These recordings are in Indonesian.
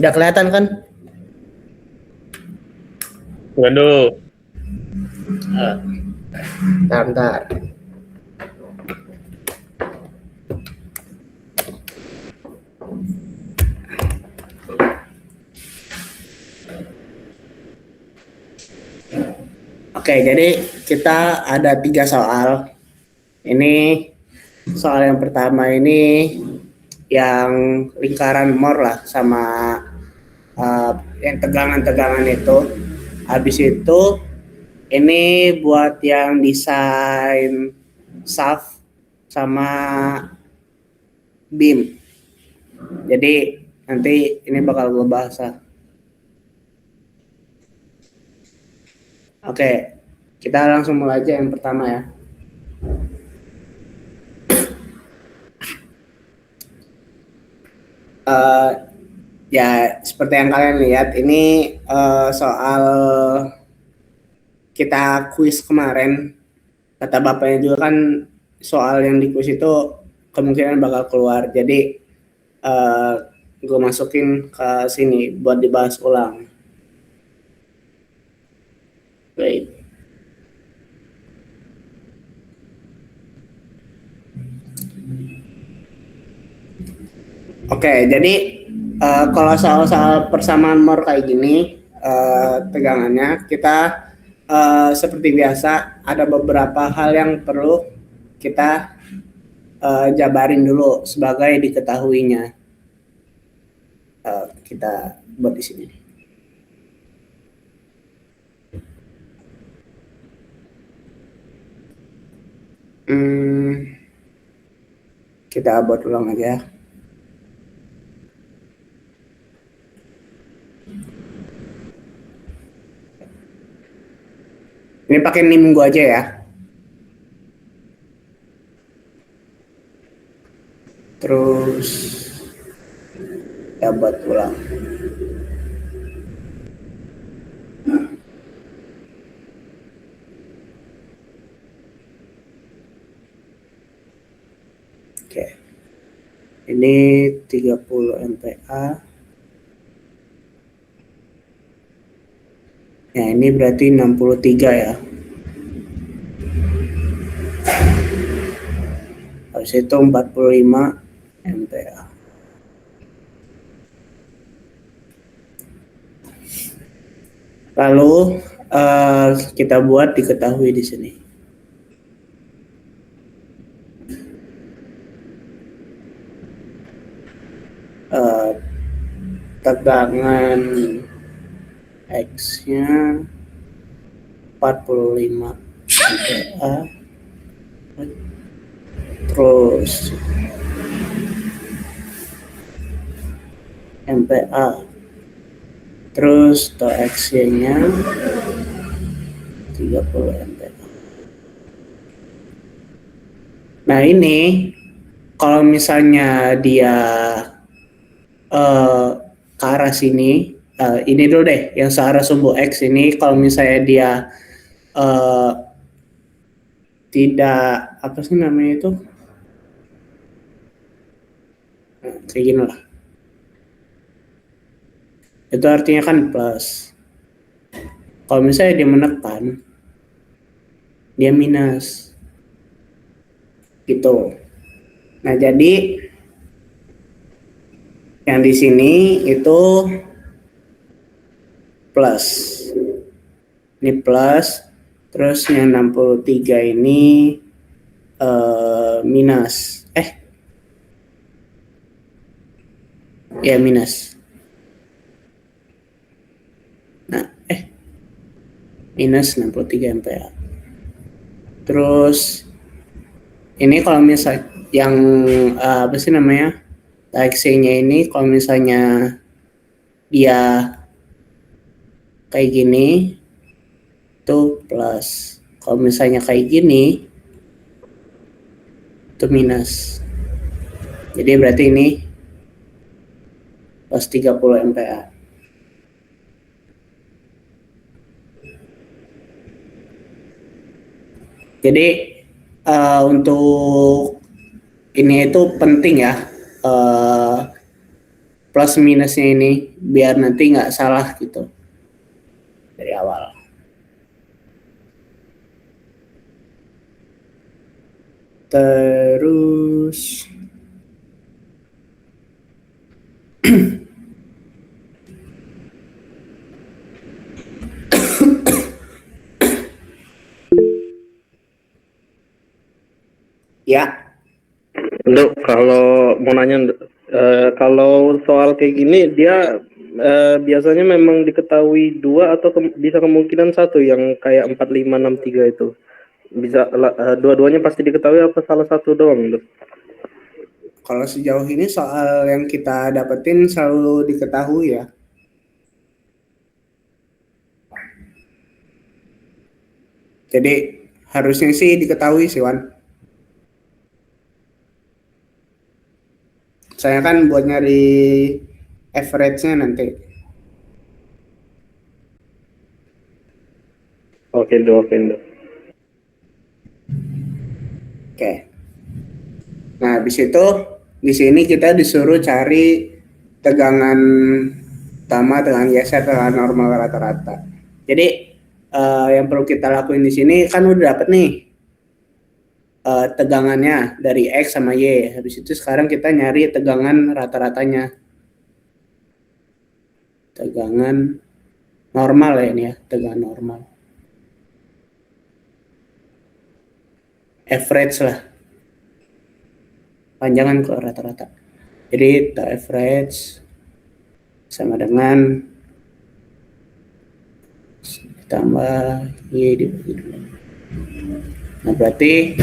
Udah kelihatan kan? Waduh. Bentar. Oke, jadi kita ada 3 soal. Ini soal yang pertama ini yang lingkaran Moore lah sama yang tegangan-tegangan itu. Habis itu ini buat yang desain shaft sama beam. Jadi nanti ini bakal gue bahas lah. Oke, kita langsung mulai aja yang pertama ya. Ya seperti yang kalian lihat ini soal kita kuis kemarin, kata bapaknya juga kan soal yang di kuis itu kemungkinan bakal keluar, jadi gue masukin ke sini buat dibahas ulang. Wait. Oke, jadi kalau soal-soal persamaan Moore kayak gini tegangannya, kita seperti biasa ada beberapa hal yang perlu kita jabarin dulu sebagai diketahuinya. Kita buat di sini. Kita buat ulang aja. Ini pakai NIM gua aja ya. Terus kita buat ulang. Oke. Ini 30 MPa. Ya, ini berarti 63 ya. Habis itu 45 MPa. Lalu kita buat diketahui di sini. Tegangan X-nya 45 MPa. Terus MPa. Terus X-nya 30 MPa. Nah ini kalau misalnya dia ke arah sini, ini dulu deh yang searah sumbu X ini, kalau misalnya dia tidak apa sih namanya itu, kayak gini lah, itu artinya kan plus. Kalau misalnya dia menekan, dia minus gitu. Nah jadi yang di sini itu plus, ini plus, terus yang 63 ini minus, ya minus. Nah, minus 63 MPa. Terus ini kalau misalnya yang apa sih namanya, X-nya ini kalau misalnya dia kayak gini itu plus, kalau misalnya kayak gini itu minus. Jadi berarti ini plus 30 MPa. Jadi untuk ini itu penting ya, plus minusnya ini biar nanti nggak salah gitu dari awal. Terus ya, Nduk, kalau mau nanya, Nduk, kalau soal kayak gini, dia biasanya memang diketahui dua atau bisa kemungkinan satu yang kayak 4563 itu? Bisa dua-duanya pasti diketahui apa salah satu doang, Nduk? kalau sejauh ini soal yang kita dapetin selalu diketahui ya. Jadi harusnya sih diketahui sih, Wan. Saya kan buat nyari average-nya nanti. Oke, Nduk, oke, Nduk. Oke. Nah, habis itu di sini kita disuruh cari tegangan utama, tegangan geser, tegangan normal rata-rata. Jadi yang perlu kita lakuin di sini kan udah dapet nih tegangannya dari X sama Y. Habis itu sekarang kita nyari tegangan rata-ratanya. Tegangan normal ya ini ya, tegangan normal. Average lah. Panjangan ke rata-rata. Jadi average sama dengan ditambah Y dibagi 2. Nah, berarti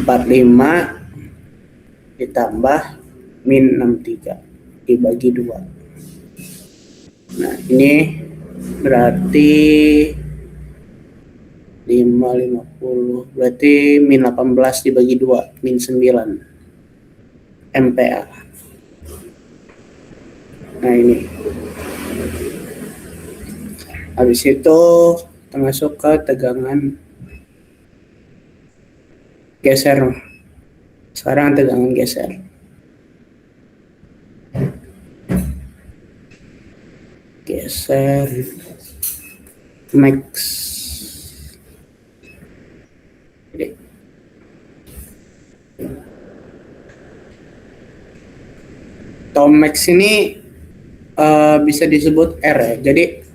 45 ditambah min 63 dibagi 2. Nah, ini berarti 50, berarti min 18 dibagi 2, min 9 MPa. Nah, ini. Habis itu kita masuk ke tegangan geser. Sekarang tegangan geser. Geser max. Jadi, Tomax ini bisa disebut R ya. Jadi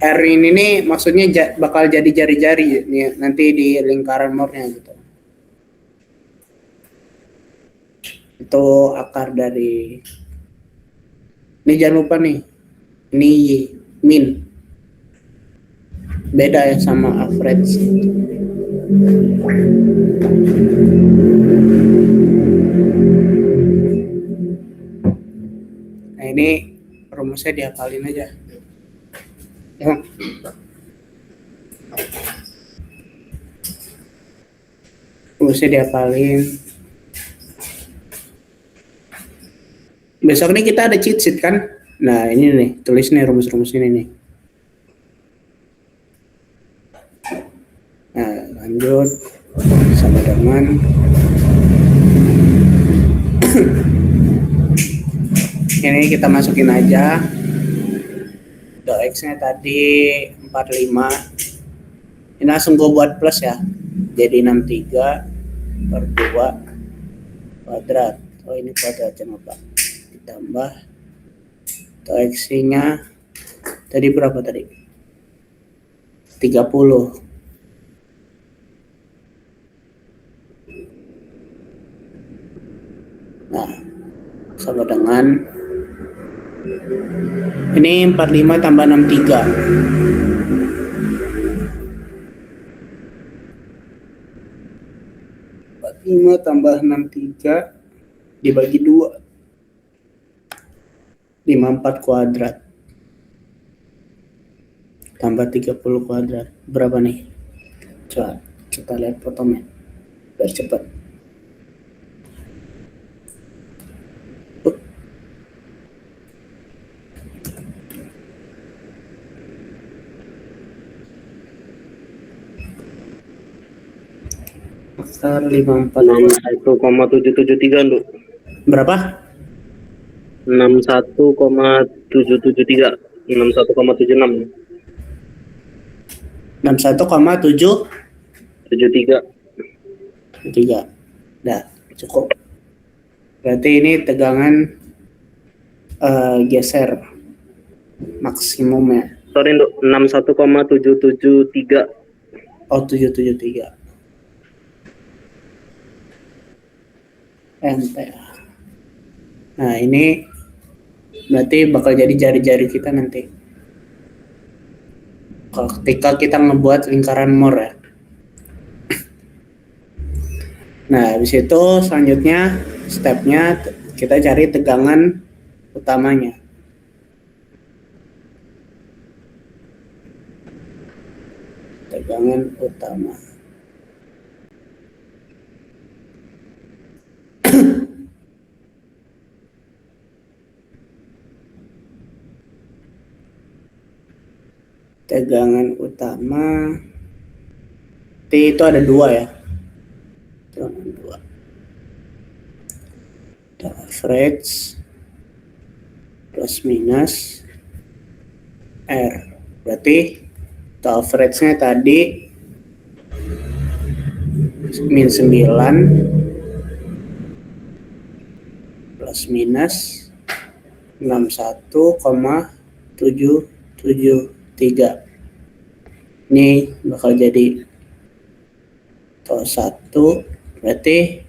R ini nih maksudnya bakal jadi jari-jari nih nanti di lingkaran Moore-nya gitu. Itu akar dari ini, jangan lupa nih. Ini Y, min. Beda ya sama average. Nah, ini rumusnya dihafalin aja. Ya. Rumusnya dihafalin. Besok nih kita ada cheat sheet kan? Nah, ini nih, tulis nih rumus-rumus ini nih. Nah, lanjut sama dengan ini kita masukin aja. X-nya tadi 45. Ini langsung gue buat plus ya. Jadi 63 per 2 kuadrat. Oh, ini kuadrat, jangan lupa. Ditambah X-nya tadi berapa tadi? 30. Nah, sama dengan ini 45 tambah 63. 45 tambah 63 dibagi 2. 54 kuadrat. Tambah 30 kuadrat. Berapa nih? Coba kita lihat fotonya. Biar cepat. Akar 54. 1,773, Nduk. Berapa? 61,773, 61,76, 61,73. 73. Nah, cukup. Berarti ini tegangan geser maksimumnya. Sorry, Nduk, 61,773. Oh, 773 MPa. Nah, ini berarti bakal jadi jari-jari kita nanti. Ketika kita ngebuat lingkaran Moore ya. Nah, habis itu selanjutnya stepnya kita cari tegangan utamanya. Tegangan utama. Tegangan utama T itu ada 2 ya. Tegangan 2. Average plus minus R. Berarti average-nya tadi min 9 plus minus 61,773. Ini bakal jadi tol 1 berarti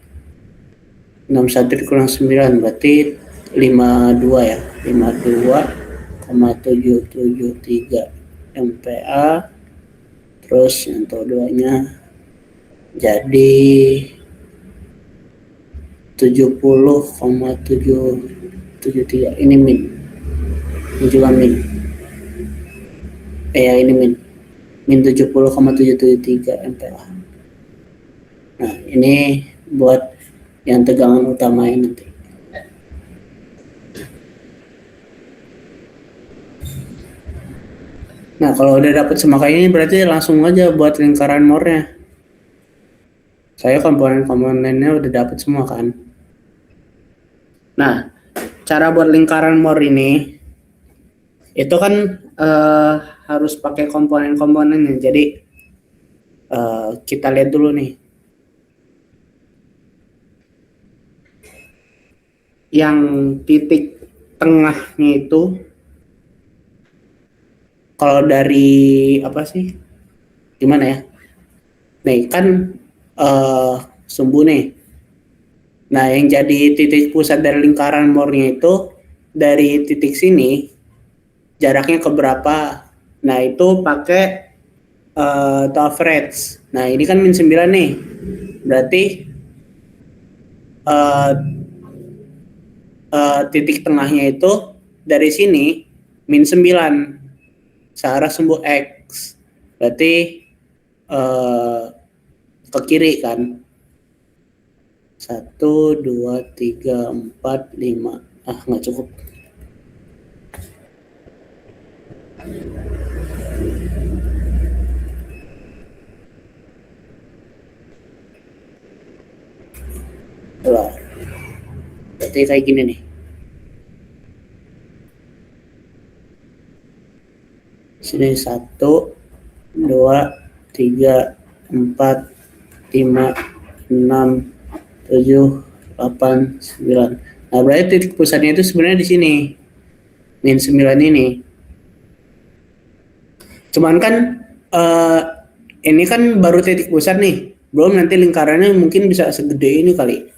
61 dikurang 9 berarti 52 ya. 52,773 MPa. Terus yang tol 2-nya jadi 70,773. Ini min. Ini juga min. Ini min. Min 70,773 MPa. Nah, ini buat yang tegangan utamanya nanti. Nah, kalau udah dapat semakanya ini berarti langsung aja buat lingkaran Moore-nya. Saya komponen-komponennya udah dapat semua kan. Nah, cara buat lingkaran Moore ini itu kan harus pakai komponen-komponennya. Jadi kita lihat dulu nih. Yang titik tengahnya itu kalau dari apa sih? Gimana ya? Nih kan sumbu nih. Nah, yang jadi titik pusat dari lingkaran Moore-nya itu dari titik sini jaraknya ke berapa? Nah, itu pakai average. Nah, ini kan min 9 nih. Berarti titik tengahnya itu dari sini min 9 searah sumbu X. Berarti ke kiri kan. 1, 2, 3, 4, 5. Nggak cukup. Wah. Berarti kayak gini nih. Sini 1, 2, 3, 4, 5, 6, 7, 8, 9. Nah, berarti titik pusatnya itu sebenarnya di sini. Min 9 ini. Cuman kan ini kan baru titik pusat nih. Belum nanti lingkarannya mungkin bisa segede ini kali.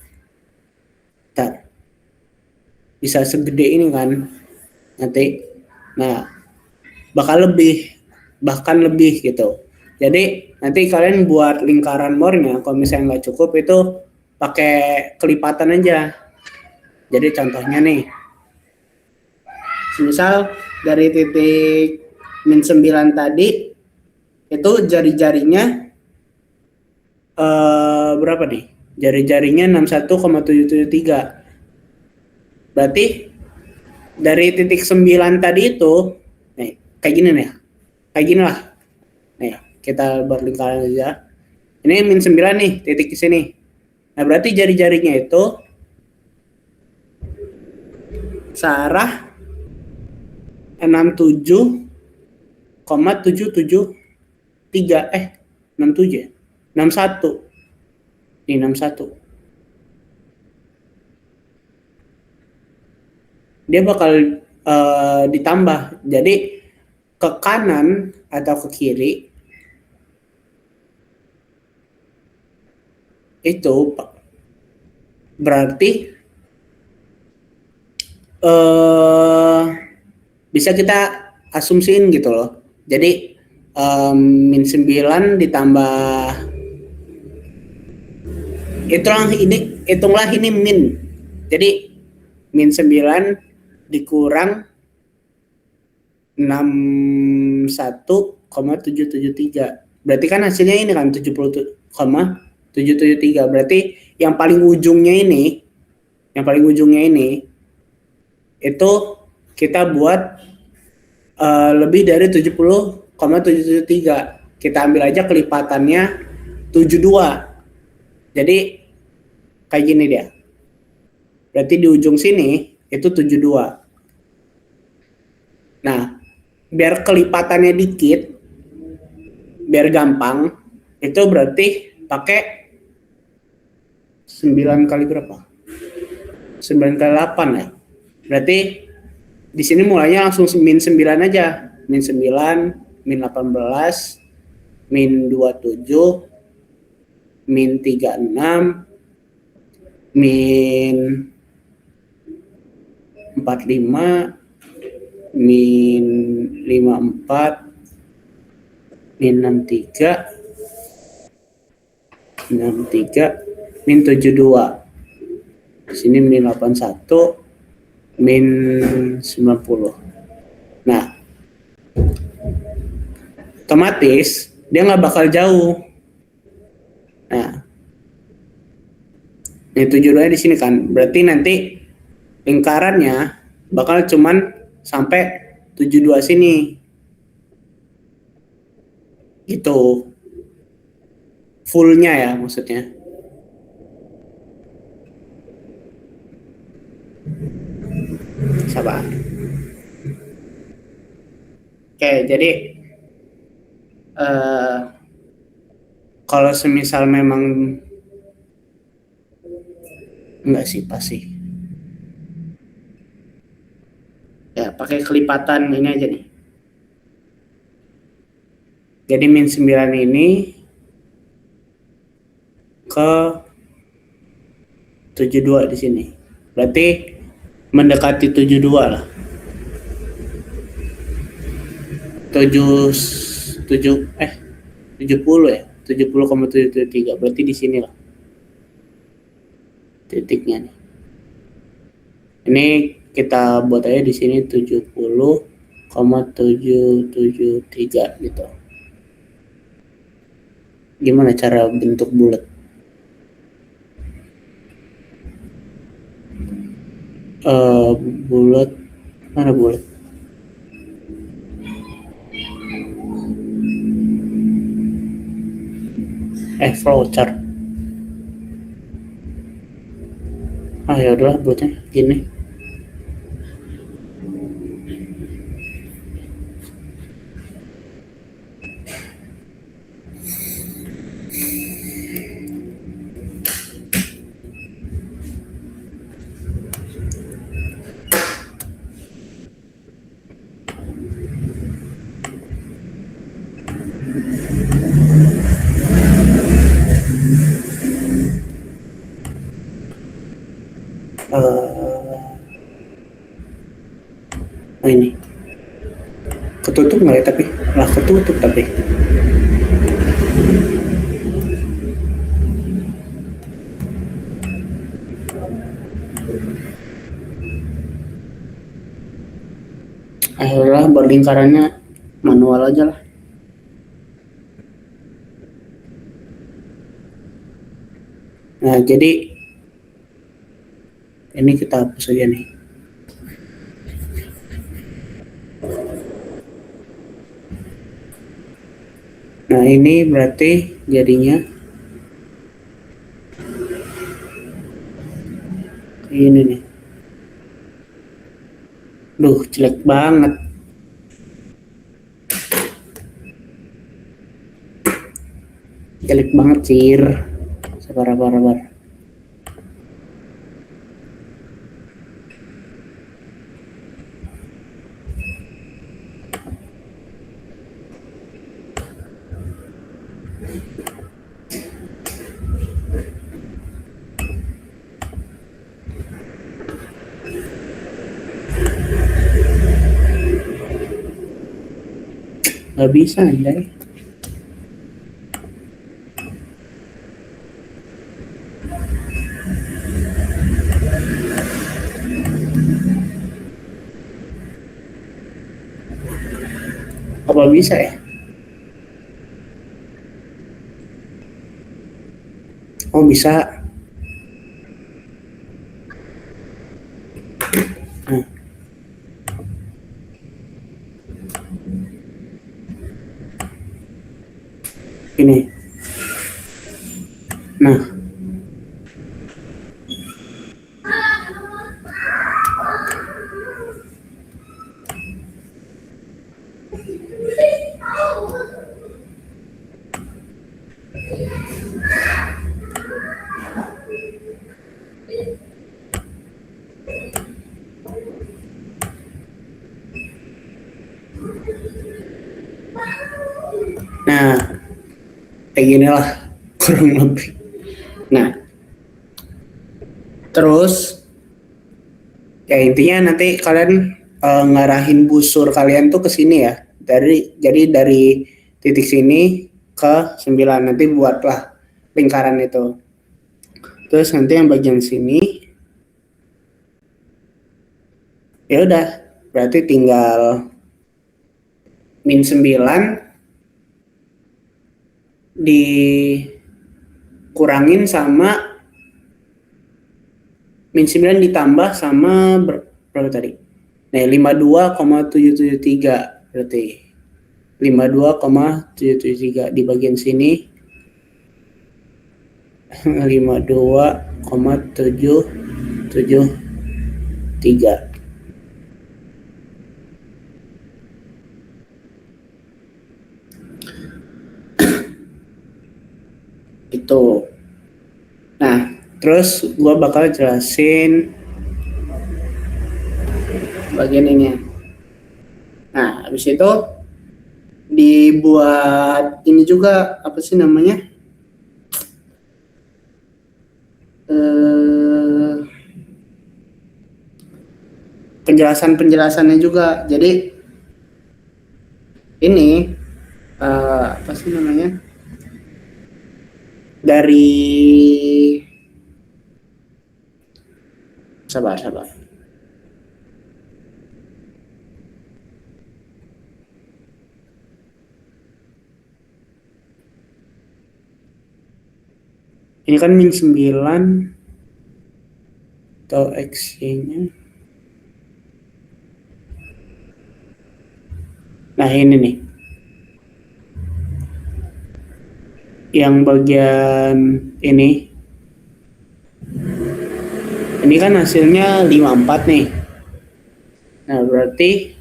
Bentar. Bisa segede ini kan. Nanti. Nah, bahkan lebih gitu. Jadi nanti kalian buat lingkaran Moore-nya kalau misalnya nggak cukup itu pakai kelipatan aja. Jadi contohnya nih, misal dari titik min 9 tadi itu jari-jarinya berapa nih? Jari-jarinya 61,773. Berarti dari titik 9 tadi itu nih, kayak gini nih. Kayak gini lah. Nih, kita buat lingkaran aja. Ini min 9 nih, titik di sini. Nah, berarti jari-jarinya itu Sarah 67,773 67 ya? 61. Ini 61. Dia bakal ditambah. Jadi ke kanan atau ke kiri itu berarti bisa kita asumsiin gitu loh. Jadi min 9 ditambah hitunglah ini min. Jadi min 9 dikurang 61,773. Berarti kan hasilnya ini kan 70,773. Berarti yang paling ujungnya ini itu kita buat lebih dari 70,773. Kita ambil aja kelipatannya 72. Jadi kayak gini dia. Berarti di ujung sini itu 72. Nah, biar kelipatannya dikit, biar gampang, itu berarti pakai 9 kali berapa? 9 kali 8 ya. Berarti di sini mulainya langsung min 9 aja. Min 9, min 18, min 27, min 36, min 45, min 54, min 63, min 72. Di sini min 81, min 90. Nah, otomatis dia nggak bakal jauh. Nah, ini 72 di sini kan. Berarti nanti lingkarannya bakal cuman sampai 72 sini. Gitu. Fullnya ya maksudnya. Sabar. Oke, jadi kalau semisal memang enggak sih pasti. Ya, pakai kelipatan ini aja nih. Jadi min 9 ini ke 72 di sini. Berarti mendekati 72 lah. 70 ya. 70,773. Berarti di sini lah. Titiknya nih. Ini kita buat aja di sini 70,773 gitu. Gimana cara bentuk bulat? Bulat mana bulat? Flowchart. Ya udah buatnya gini. Ini ketutup nggak ya? Tapi lah ketutup tapi akhirnya berlingkarannya manual aja lah. Nah, jadi ini kita hapus aja nih. Nah, ini berarti jadinya ini nih. Duh, jelek banget. Jelek banget, Cir. Sabar, sabar, sabar. Nggak bisa, Anjay. Apa bisa ya? Oh, bisa. Nah, ini. Nah, nah, kayak gini lah kurang lebih. Nah, terus ya intinya nanti kalian ngarahin busur kalian tuh ke sini ya. Jadi dari titik sini ke 9 nanti buatlah lingkaran itu. Terus nanti yang bagian sini ya udah berarti tinggal -9 dikurangin sama -9 ditambah sama berapa tadi? Nah, 52,773 berarti 52,773 di bagian sini 52,773. Itu. Nah, terus gua bakal jelasin bagian ini. Nah, habis itu dibuat ini juga apa sih namanya? Penjelasannya juga. Jadi ini apa sih namanya? Dari sabar. Ini kan -9 atau X-nya. Nah, ini nih. Yang bagian ini. Ini kan hasilnya 54 nih. Nah, berarti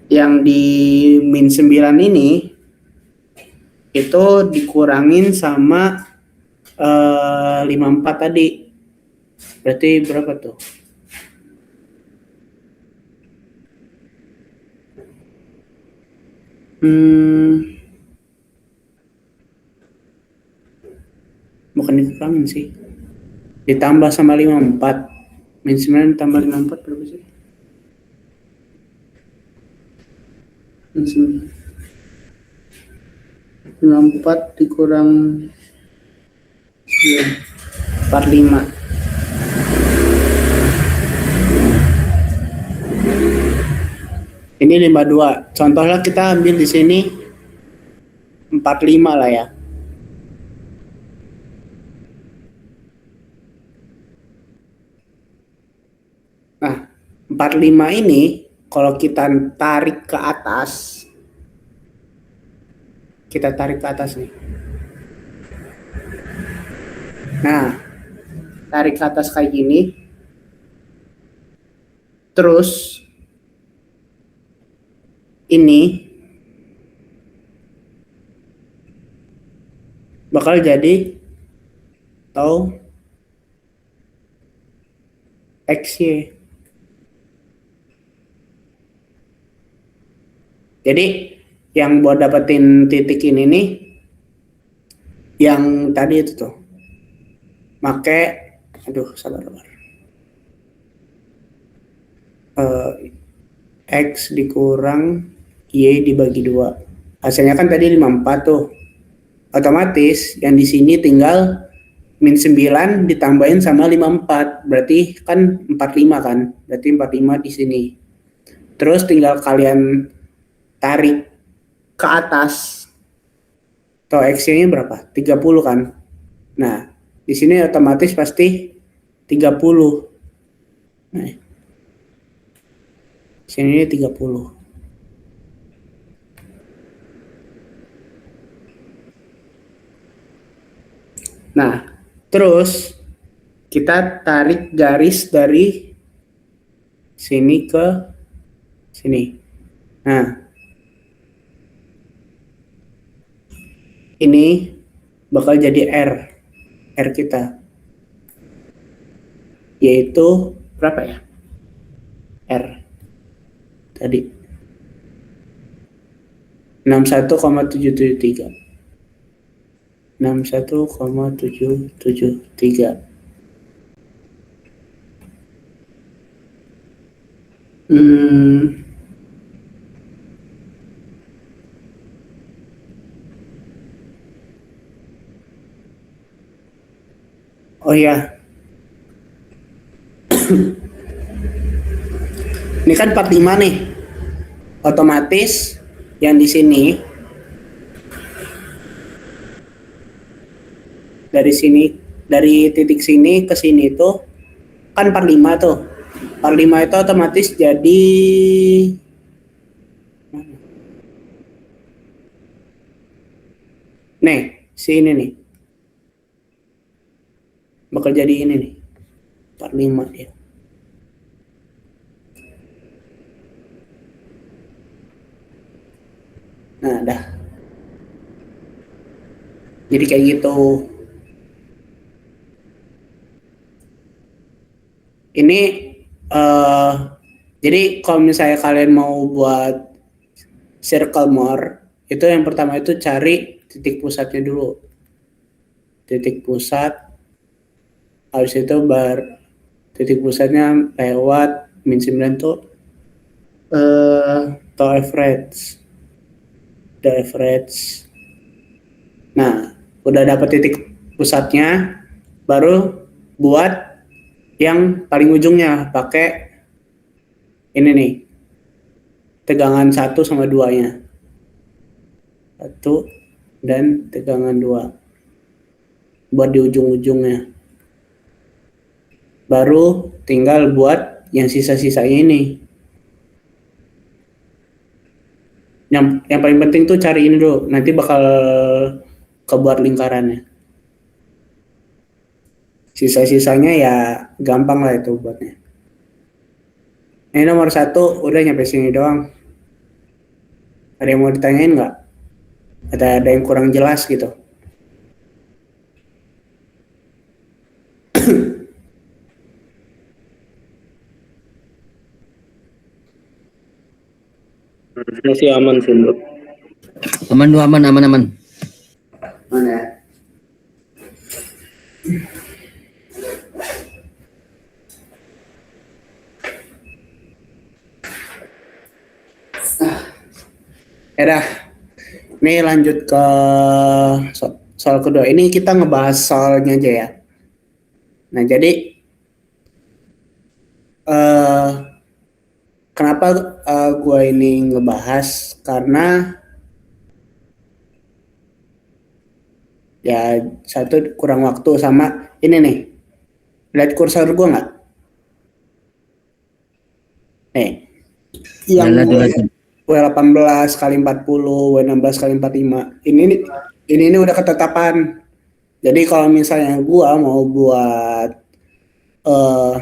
yang di -9 ini itu dikurangin sama 54 tadi. Berarti berapa tuh? Bukan dikurangin sih. Ditambah sama 54. -9 ditambah 54 berapa sih? -9. 54 dikurang 45. Ini 52. Contohnya kita ambil di sini 45 lah ya. Nah, 45 ini kalau kita tarik ke atas, nih. Nah, tarik ke atas kayak gini. Terus ini bakal jadi tau XY. Jadi yang buat dapetin titik ini nih, yang tadi itu tuh, sabar. X dikurang Y dibagi 2. Hasilnya kan tadi 54 tuh. Otomatis yang di sini tinggal min 9 ditambahin sama 54. Berarti kan 45 kan? Berarti 45 di sini. Terus tinggal kalian tarik ke atas. Toh X-nya berapa? 30 kan? Nah, di sini otomatis pasti 30. Nah, sini 30. Nah, terus kita tarik garis dari sini ke sini. Nah, ini bakal jadi R kita. Yaitu berapa ya? R. Tadi. 61,773. 61,773. Oh ya. Ini kan 45 nih. Otomatis yang di sini dari titik sini ke sini itu kan 45 tuh. 45 itu otomatis jadi nih, sini nih. Bakal jadi ini nih. 45 ya. Nah, dah. Jadi kayak gitu. Ini jadi kalau misalnya kalian mau buat circle more, itu yang pertama itu cari titik pusatnya dulu. Titik pusat, habis itu titik pusatnya lewat min 9 tuh average. Nah, udah dapat titik pusatnya, baru buat yang paling ujungnya pakai ini nih, tegangan 1 sama 2-nya. 1 dan tegangan 2 buat di ujung-ujungnya. Baru tinggal buat yang sisa-sisanya ini. Yang paling penting tuh cari ini dulu, nanti bakal kebuat lingkarannya. Sisa-sisanya ya gampang lah itu buatnya. Ini nomor 1 udah nyampe sini doang. Ada yang mau ditanyain nggak? Ada yang kurang jelas gitu? Masih aman sih, bro. Aman. Mana? Dah. Ini lanjut ke soal kedua. Ini kita ngebahas soalnya aja ya. Nah, jadi kenapa gue ini ngebahas, karena ya satu kurang waktu, sama ini nih, lihat kursor gue nggak? Nih, yang W18 kali 40, W16 kali 45, ini udah ketetapan. Jadi kalau misalnya gue mau buat eh,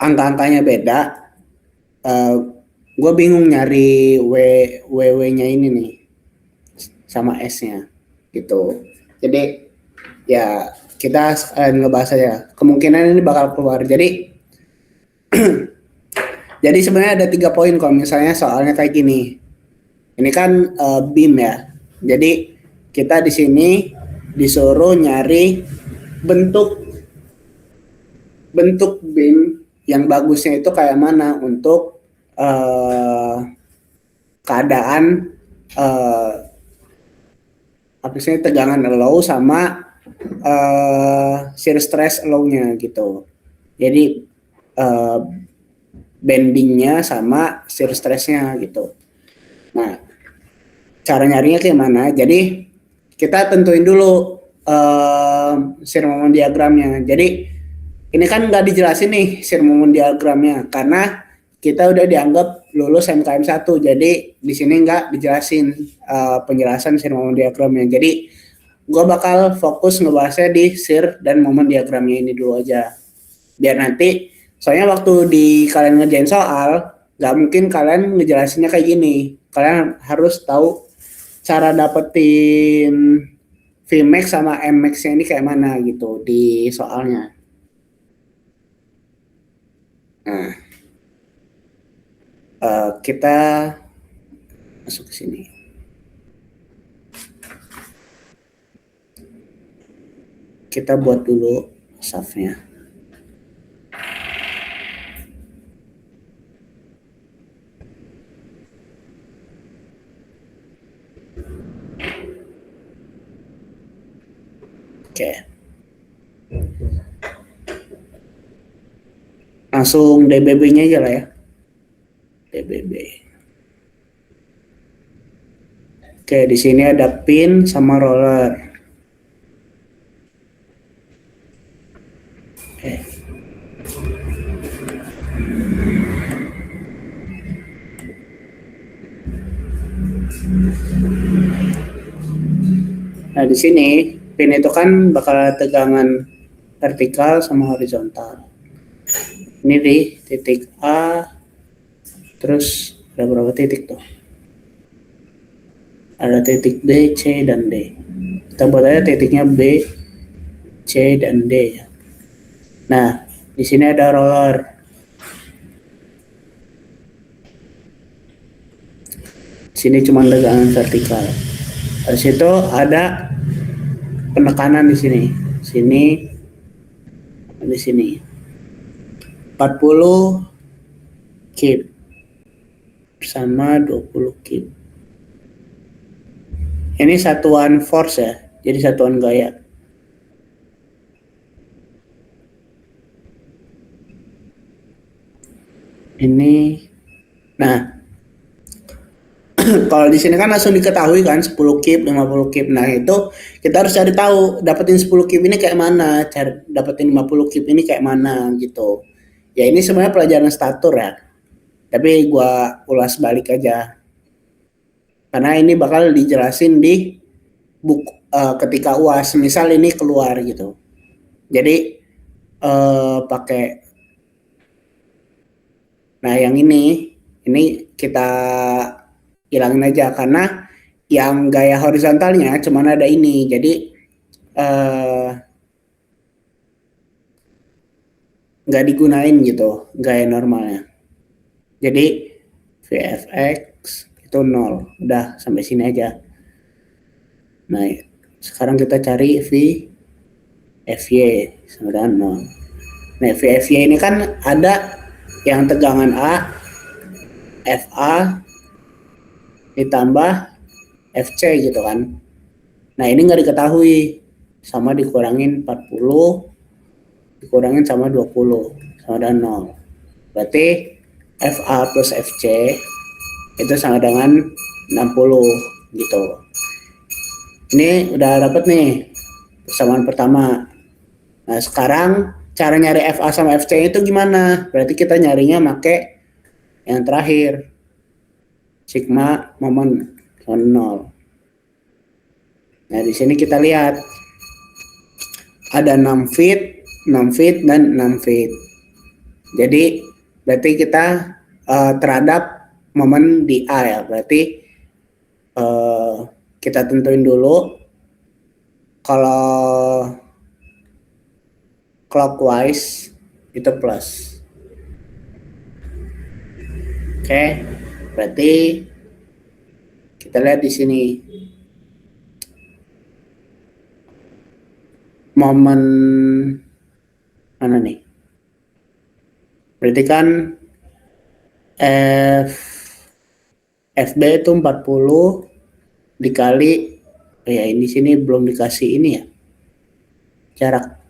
angka-angkanya beda, gue bingung nyari W-nya ini nih sama S-nya gitu. Jadi ya kita ngebahas aja. Kemungkinan ini bakal keluar. Jadi sebenarnya ada 3 poin kalau misalnya soalnya kayak gini. Ini kan BIM ya. Jadi kita di sini disuruh nyari bentuk bentuk BIM yang bagusnya itu kayak mana untuk keadaan apa sih tegangan low sama shear stress low-nya gitu. Jadi bendingnya sama shear stress-nya gitu. Nah, cara nyarinya kayak mana? Jadi kita tentuin dulu shear moment diagramnya. Jadi ini kan nggak dijelasin nih shear moment diagramnya karena kita udah dianggap lulus MKM 1. Jadi di sini nggak dijelasin penjelasan shear moment diagramnya. Jadi gue bakal fokus ngebahasnya di shear dan moment diagramnya ini dulu aja. Biar nanti, soalnya waktu di kalian ngerjain soal, nggak mungkin kalian ngejelasinnya kayak gini. Kalian harus tahu cara dapetin Vmax sama Mmax-nya ini kayak mana gitu di soalnya. Nah, kita masuk ke sini. Kita buat dulu save-nya. Oke. Langsung DBB-nya aja lah ya. DBB. Oke, di sini ada pin sama roller. Oke. Nah, di sini pin itu kan bakal tegangan vertikal sama horizontal. Ini di titik A, terus ada berapa titik tuh? Ada titik B, C, dan D. Kita buat aja titiknya B, C, dan D ya. Nah, di sini ada roller. Di sini cuma tegangan vertikal. Di situ ada penekanan di sini. Di sini. 40 kip sama 20 kip. Ini satuan force ya, jadi satuan gaya. Ini, nah, kalau di sini kan langsung diketahui kan 10 kip, 50 kip. Nah, itu kita harus cari tahu dapetin 10 kip ini kayak mana, dapetin 50 kip ini kayak mana gitu. Ya ini sebenarnya pelajaran statur ya. Tapi gua ulas balik aja. Karena ini bakal dijelasin di buku ketika UAS, misal ini keluar gitu. Jadi pakai, nah yang ini kita hilangin aja karena yang gaya horizontalnya cuman ada ini. Jadi nggak digunain gitu gaya normalnya. Jadi VFX itu 0. Udah sampai sini aja. Nah, sekarang kita cari VFY sama dengan 0. Nah, VFY ini kan ada yang tegangan A, FA ditambah FC gitu kan. Nah, ini nggak diketahui, sama dikurangin 40 dikurangin sama 20 sama dengan 0. Berarti FA plus FC itu sama dengan 60 gitu. Ini udah dapet nih persamaan pertama. Nah, sekarang cara nyari FA sama FC itu gimana? Berarti kita nyarinya make yang terakhir. Sigma moment 0. Nah, di sini kita lihat ada 6 feet 6 feet dan 6 feet. Jadi berarti kita terhadap momen di A ya. Berarti kita tentuin dulu kalau clockwise itu plus. Oke, berarti kita lihat di sini momen mana nih? Berarti kan FB itu 40 dikali ya ini sini belum dikasih ini ya jarak.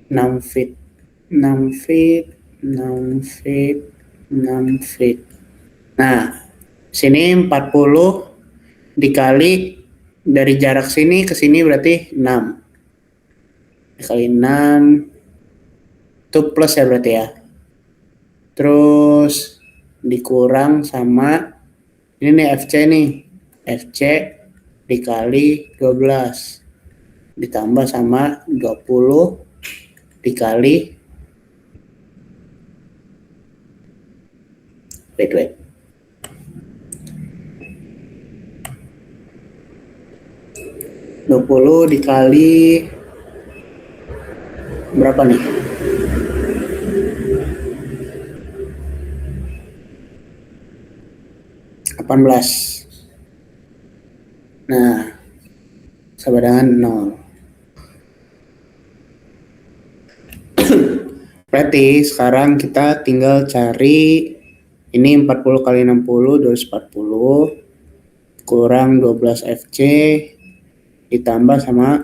Enam feet, 6 feet, 6 feet, 6 feet. Nah, sini 40 dikali dari jarak sini ke sini berarti 6. Dikali 6 itu plus ya berarti ya. Terus dikurang sama ini nih FC nih. FC dikali 12 ditambah sama 20 dikali wait 20 dikali berapa nih? 18. Nah, sama dengan 0. Berarti sekarang kita tinggal cari ini 40 kali 60 240 kurang 12 FC ditambah sama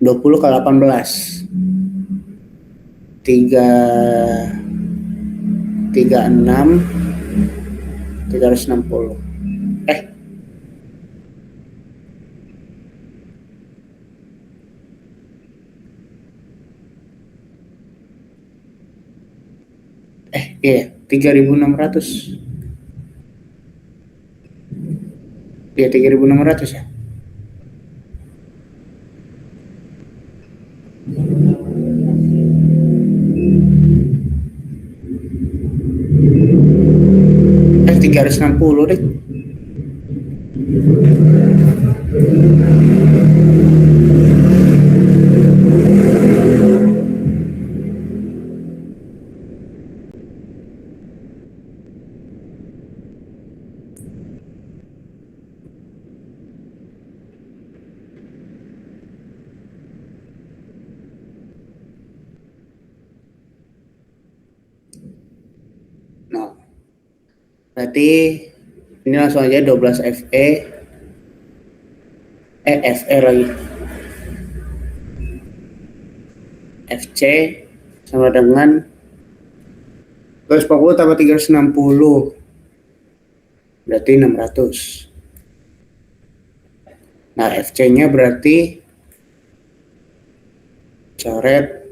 20 kali 18 36 360. Iya 3600. Iya 3600 ya. Eh 360 deh. Nah, berarti ini langsung aja 12 FE FE lagi FC sama dengan 240 tambah 360 berarti 600. Nah, FC-nya berarti coret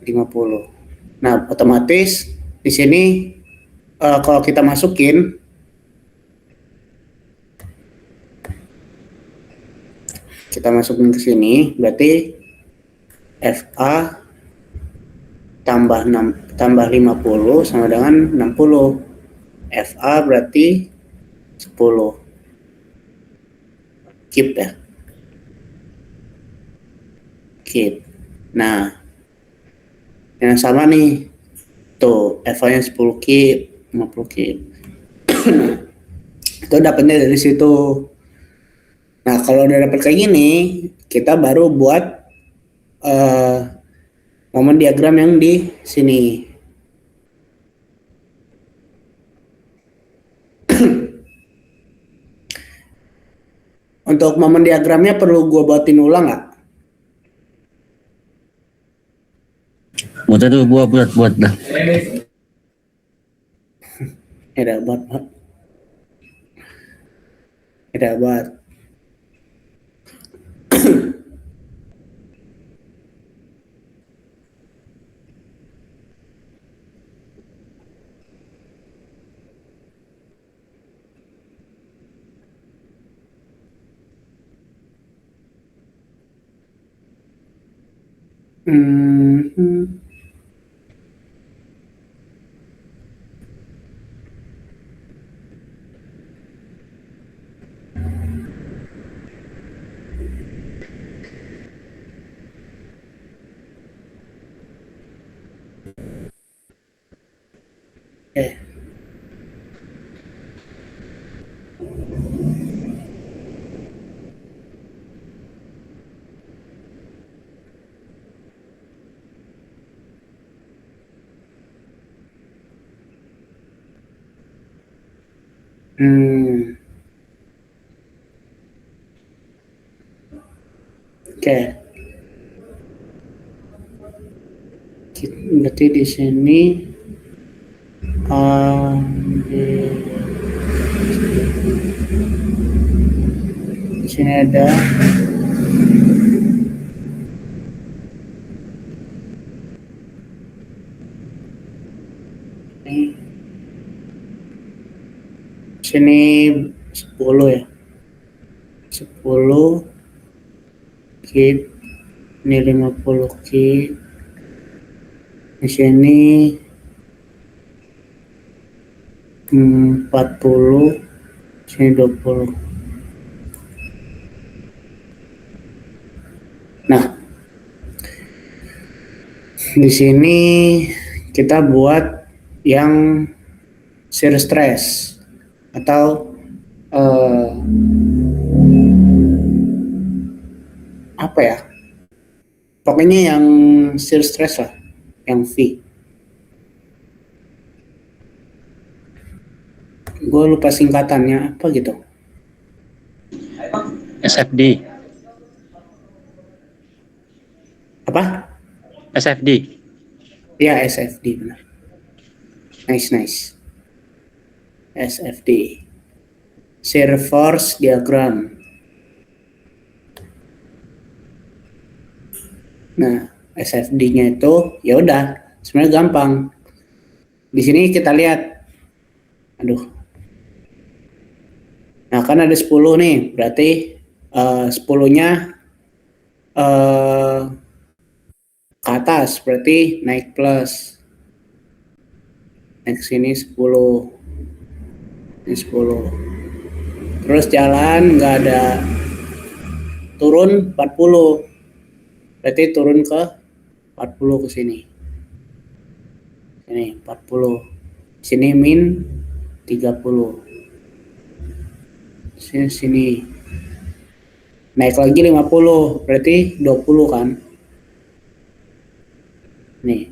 50. Nah, otomatis di sini kalau kita masukin ke sini berarti FA tambah 6 tambah 50 sama dengan 60. FA berarti 10. Keep ya. Keep. Nah, yang sama nih. Tuh, FA-nya 10 keep, 50 keep. Itu dapatnya dari situ. Nah, kalau udah dapat kayak gini, kita baru buat momen diagram yang di sini. Untuk momen diagramnya perlu gue buatin ulang nggak? Buat itu buat dah. Tidak buat, tidak buat. Hmm. Eh. Hmm. Oke. Berarti di sini di sini ada ini, sini 10 ya. 10 kit, ini 50 kit. Di sini 40, sini 20. Nah, di sini kita buat yang shear stress atau apa ya? Pokoknya yang shear stress lah, yang V. Gue lupa singkatannya apa gitu. SFD. Apa? SFD. Ya, SFD benar. Nice. SFD. Shear force diagram. Nah, SFD-nya itu ya udah, sebenarnya gampang. Di sini kita lihat. Aduh. Nah, kan ada 10 nih, berarti 10-nya ke atas, berarti naik plus. Naik sini 10. Ini 10. Terus jalan nggak ada turun 40. Berarti turun ke 40 ke sini. Ini 40. Sini min 30. Sini naik lagi 50, berarti 20 kan. Nih.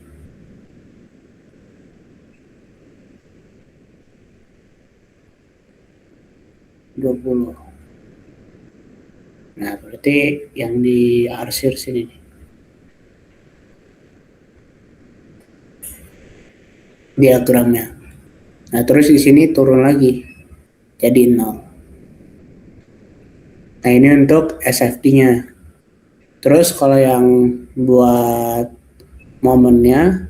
-20. Nah, berarti yang diarsir sini nih. Diagramnya. Nah, terus di sini turun lagi. Jadi 0. Nah, ini untuk SFD-nya. Terus kalau yang buat momennya,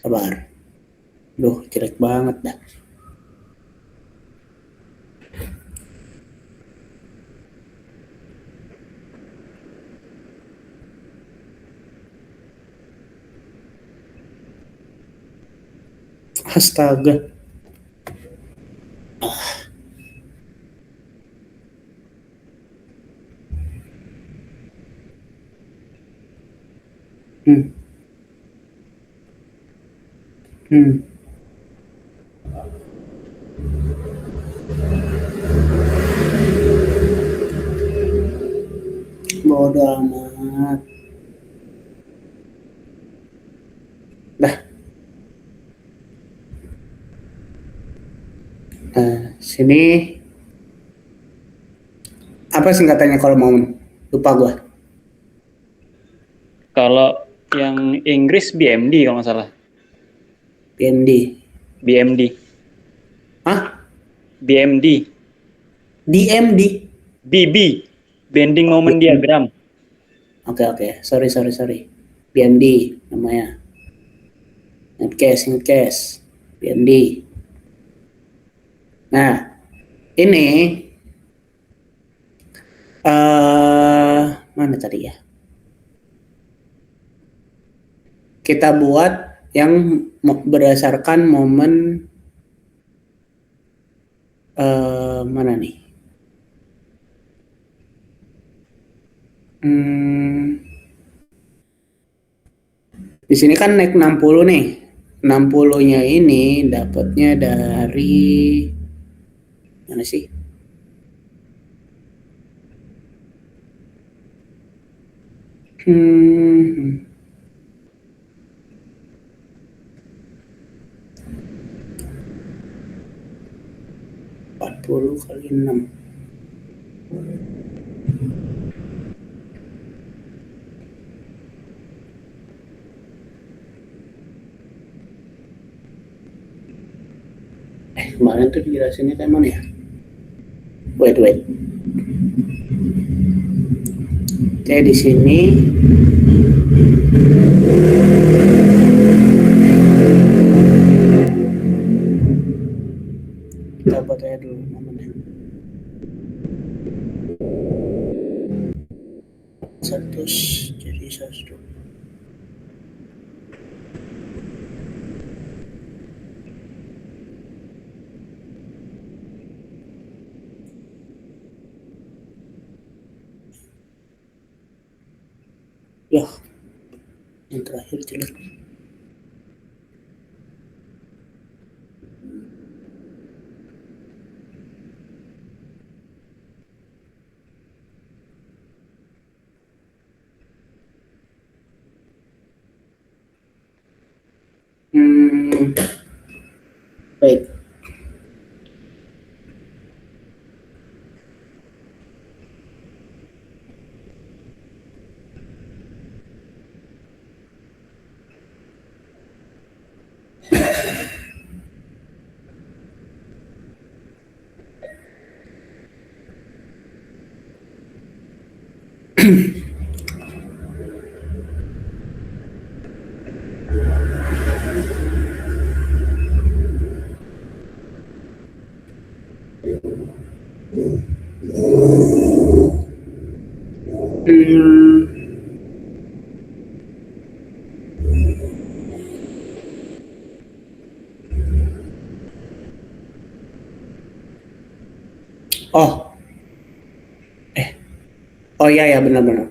sabar. Duh, jelek banget dah. Astaga. Hmm. Bodoh amat. Dah. Sini apa singkatannya kalau momen? Lupa gua. Kalau yang Inggris BMD kalau nggak salah. BMD. BMD. Hah? BMD. DMD. BB. Bending Moment Diagram. Oke. Sorry. BMD namanya. Ngetcase. BMD. Nah, ini mana tadi ya? kita buat yang berdasarkan momen mana nih? Di sini kan naik 60 nih. 60-nya ini dapatnya dari mana sih? Hmm. Puluh kali 6. Kemarin tuh dijelasinnya kayak mana ya? Wait. Oke, di sini kita buat aja dulu momennya. 100 jadi 100. Ya, yang terakhir jelek. Baik. Oh iya benar-benar.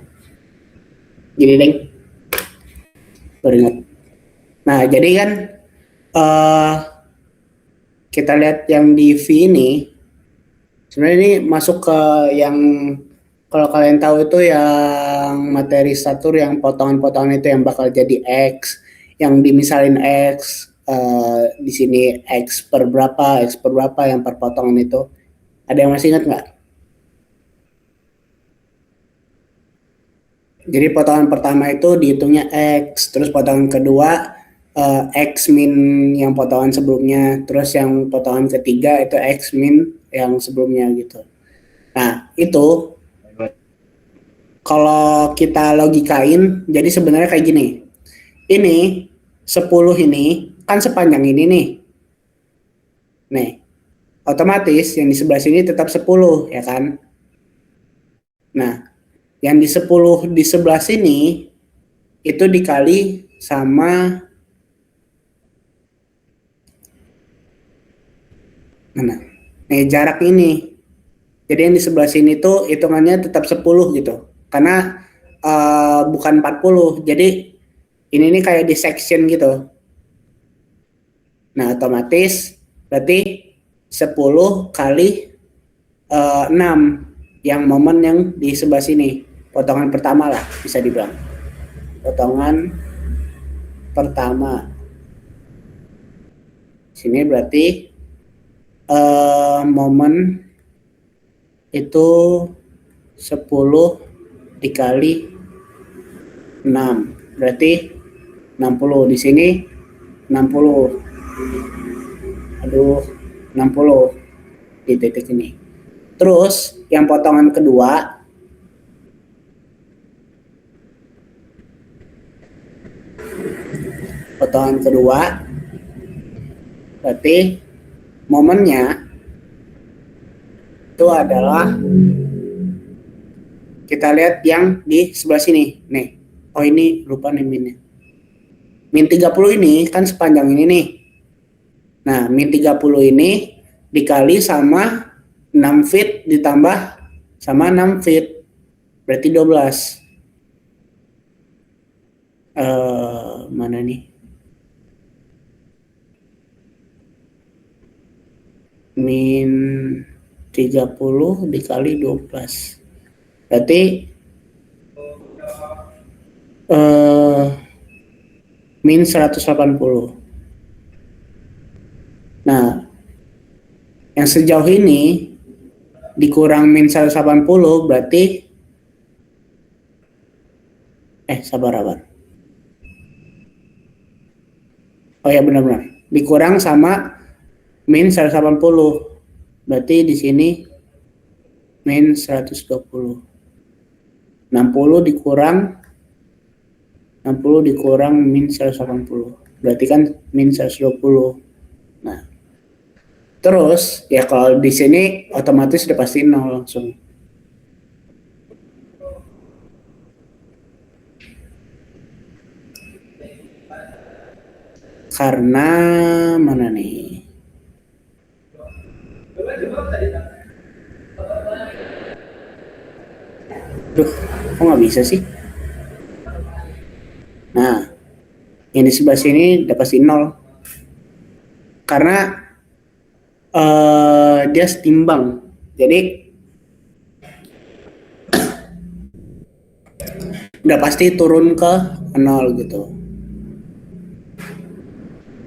Gini deng, baru ingat. Nah jadi kan kita lihat yang di V ini, sebenarnya ini masuk ke yang kalau kalian tahu itu yang materi statur yang potongan-potongan itu yang bakal jadi X, yang dimisalin X, di sini X per berapa yang per potongan itu. Ada yang masih ingat nggak? Jadi potongan pertama itu dihitungnya X, terus potongan kedua X min yang potongan sebelumnya, terus yang potongan ketiga itu X min yang sebelumnya gitu. Nah itu kalau kita logikain, jadi sebenarnya kayak gini. Ini 10 ini kan sepanjang ini nih. Nih, otomatis yang di sebelah sini tetap 10 ya kan. Nah, yang di 10 di sebelah sini itu dikali sama mana? Nih jarak ini. Jadi yang di sebelah sini tuh hitungannya tetap 10 gitu. Karena bukan 40. Jadi ini nih kayak di section gitu. Nah, otomatis berarti 10 kali 6 yang momen yang di sebelah sini. Potongan pertama lah bisa dibilang. Potongan pertama. Sini berarti momen itu 10 dikali 6. Berarti 60. Di sini 60. 60 di titik ini. Terus yang potongan kedua berarti momennya itu adalah kita lihat yang di sebelah sini nih. Oh ini lupa nih minnya. min 30 ini kan sepanjang ini nih. Nah, min 30 ini dikali sama 6 feet ditambah sama 6 feet. Berarti 12. Mana nih? Min 30 dikali 12. Berarti min 180. Nah, yang sejauh ini dikurang min 180 berarti sabar. Oh ya, benar-benar. Dikurang sama min 180. Berarti di sini min 120. 60 dikurang min 180. Berarti kan min 120. Nah, terus ya kalau di sini otomatis udah pasti 0 langsung. Karena mana nih? Duh, kok nggak bisa sih? Nah, yang di sebelah sini udah pasti 0. Karena dia setimbang. Jadi udah pasti turun ke 0 gitu.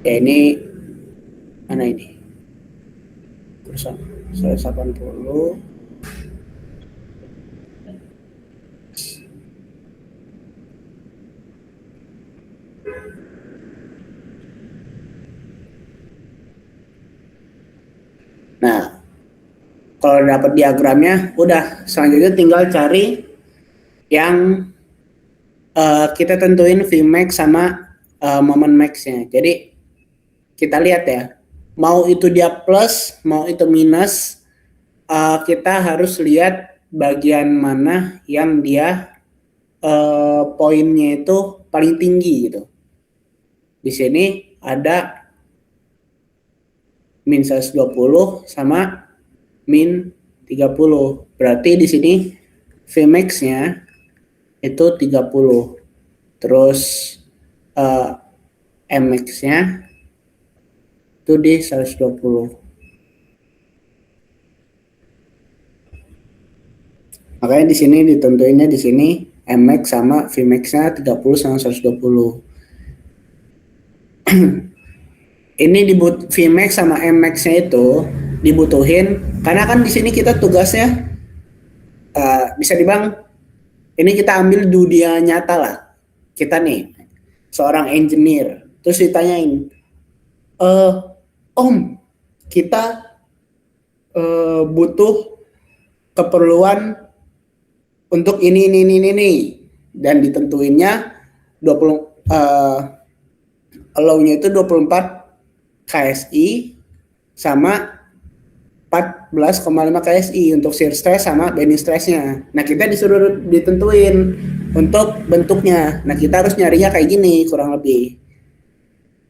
Ya ini mana ini? 180. Nah, kalau dapat diagramnya, udah selanjutnya tinggal cari yang kita tentuin Vmax sama moment max-nya. Jadi kita lihat ya, mau itu dia plus, mau itu minus, kita harus lihat bagian mana yang dia poinnya itu paling tinggi gitu. Di sini ada min 120 sama min 30. Berarti di sini Vmax-nya itu 30. Terus Mmax-nya itu di 120. Makanya di sini ditentuinnya di sini Mmax sama Vmax-nya 30 sama 120. Ini Vmax sama Mmax-nya itu dibutuhin karena kan di sini kita tugasnya bisa dibilang ini kita ambil dunia nyata lah. Kita nih seorang engineer, terus ditanyain, Om, kita butuh keperluan untuk ini dan ditentuinnya 20 allow-nya itu 24 KSI sama 14,5 KSI untuk shear stress sama bending stress-nya. Nah, kita disuruh ditentuin untuk bentuknya. Nah, kita harus nyarinya kayak gini kurang lebih.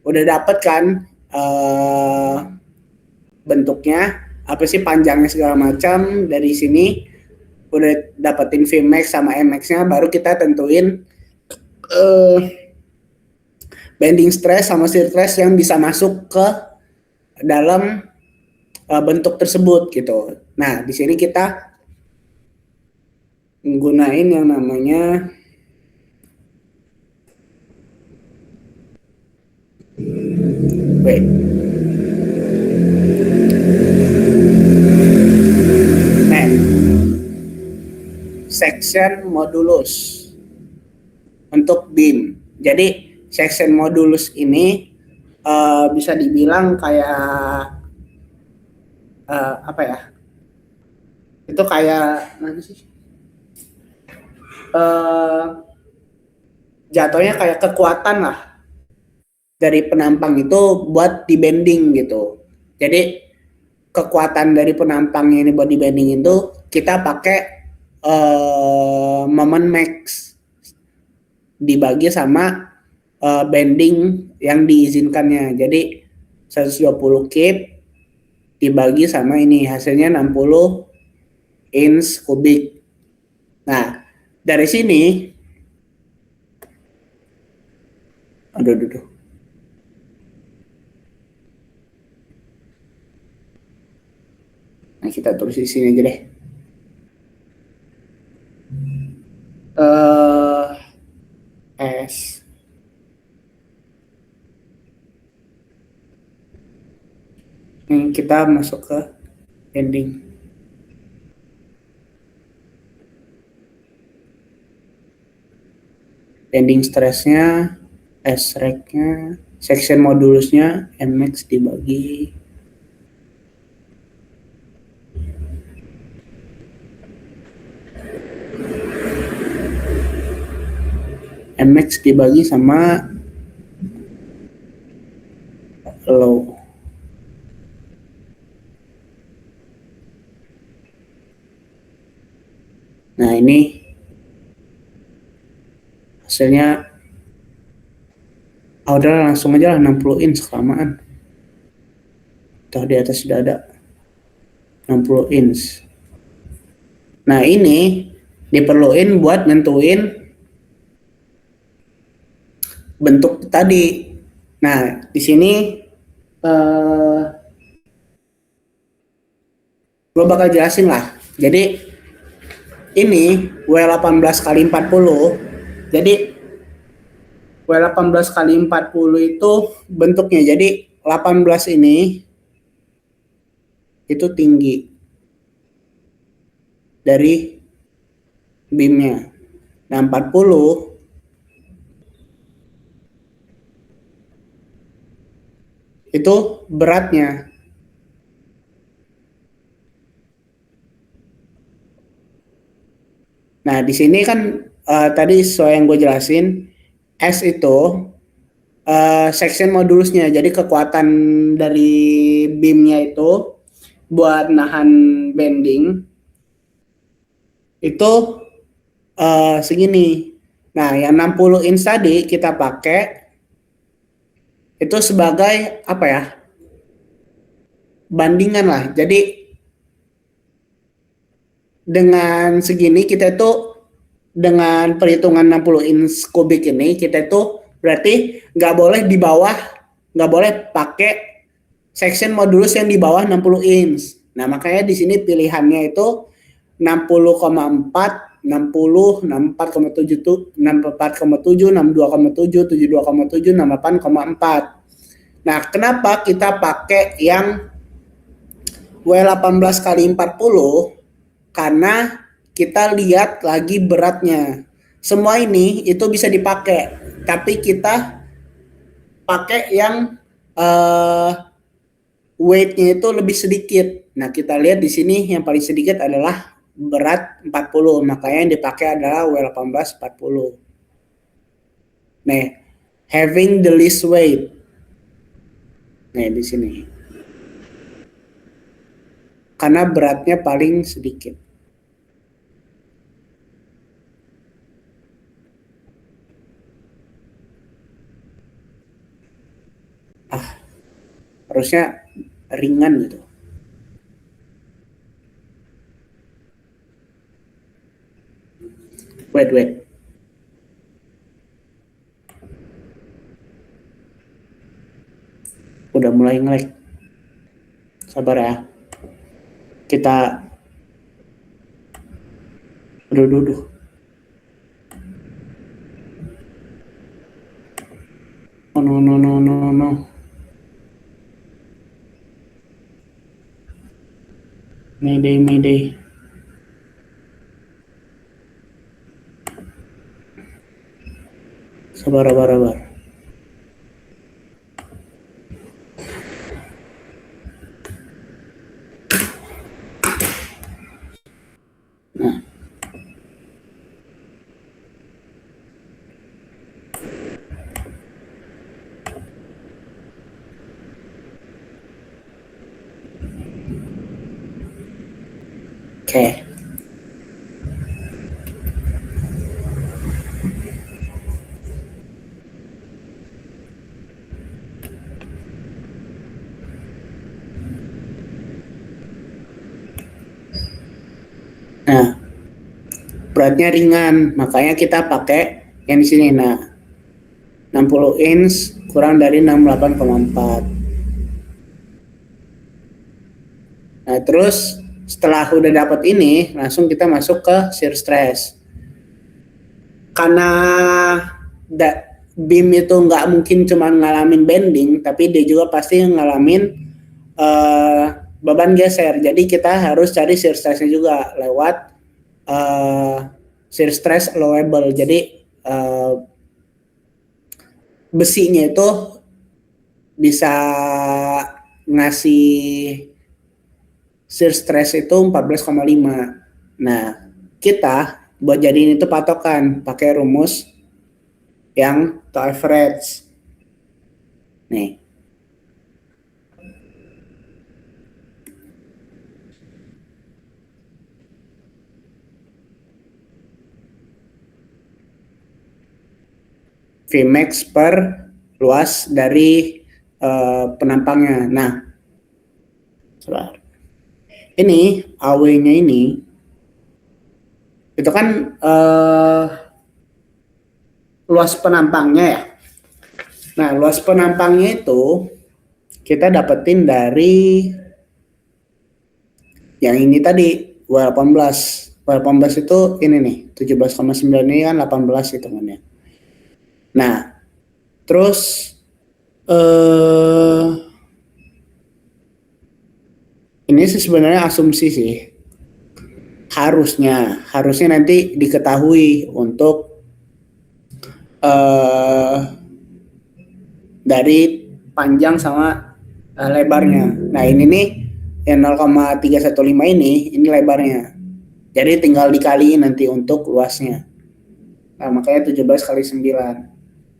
Udah dapet kan bentuknya, apa sih panjangnya segala macam. Dari sini udah dapetin Vmax sama Mmax-nya, baru kita tentuin bending stress sama shear stress yang bisa masuk ke dalam bentuk tersebut gitu. Nah, di sini kita menggunakan yang namanya section modulus untuk beam. Jadi section modulus ini bisa dibilang kayak apa ya? Itu kayak mana sih? Jatuhnya kayak kekuatan lah dari penampang itu buat di bending gitu. Jadi kekuatan dari penampangnya ini buat di bending itu kita pakai moment max dibagi sama bending yang diizinkannya. Jadi 120 kip dibagi sama ini hasilnya 60 inch kubik. Nah, dari sini aduh. Nah, kita tulis di sini aja deh. S ini kita masuk ke bending. Bending stressnya, S-rec-nya, section modulusnya, Mx dibagi Mx dibagi sama low. Nah, ini hasilnya udah langsung aja lah 60 inch kelamaan. Tuh di atas sudah ada 60 inch. Nah, ini diperluin buat nentuin bentuk tadi. Nah, di sini gue bakal jelasin lah. Jadi ini W18 kali 40. Jadi W18 kali 40 itu bentuknya. Jadi 18 ini itu tinggi dari beamnya. Nah, 40 itu beratnya. Nah, di sini kan tadi sesuai yang gue jelasin, S itu section modulusnya. Jadi kekuatan dari beamnya itu buat nahan bending itu segini. Nah, yang 60 inch tadi kita pakai itu sebagai apa ya? Bandingan lah. Jadi dengan segini kita itu dengan perhitungan 60 inch kubik ini kita itu berarti nggak boleh di bawah, nggak boleh pakai section modulus yang di bawah 60 inch. Nah, makanya di sini pilihannya itu 60,4, 60, 64,7, 64,7, 62,7, 72,7, 68,4. Nah, kenapa kita pakai yang W18 kali 40? Karena kita lihat lagi beratnya. Semua ini itu bisa dipakai, tapi kita pakai yang weight-nya itu lebih sedikit. Nah, kita lihat di sini yang paling sedikit adalah berat 40, makanya yang dipakai adalah W18 40. Nah, having the least weight. Nah, di sini. Karena beratnya paling sedikit. Harusnya ringan gitu. Wait. Udah mulai nge-lag. Sabar ya. Kita Aduh. Oh, no. Mayday. Sabar. Nah. Oke. Nah, beratnya ringan, makanya kita pakai yang di sini. Nah, 60 inch kurang dari 68,4. Nah, terus setelah udah dapat ini, langsung kita masuk ke shear stress. Karena beam itu nggak mungkin cuma ngalamin bending, tapi dia juga pasti ngalamin beban geser. Jadi kita harus cari shear stressnya juga lewat shear stress allowable. Jadi besinya itu bisa ngasih shear stress itu 14,5. Nah, kita buat jadiin itu patokan pakai rumus yang to average. Nih. Vmax per luas dari penampangnya. Nah, sebentar. Ini AW-nya ini itu kan luas penampangnya ya. Nah, luas penampangnya itu kita dapetin dari yang ini tadi W18. W18 itu ini nih 17,9 ini kan 18 hitungannya. Nah, terus ini sih sebenarnya asumsi sih. Harusnya nanti diketahui untuk dari panjang sama lebarnya. Nah, ini nih yang 0,315 ini lebarnya. Jadi tinggal dikaliin nanti untuk luasnya. Nah, makanya 17 kali 9.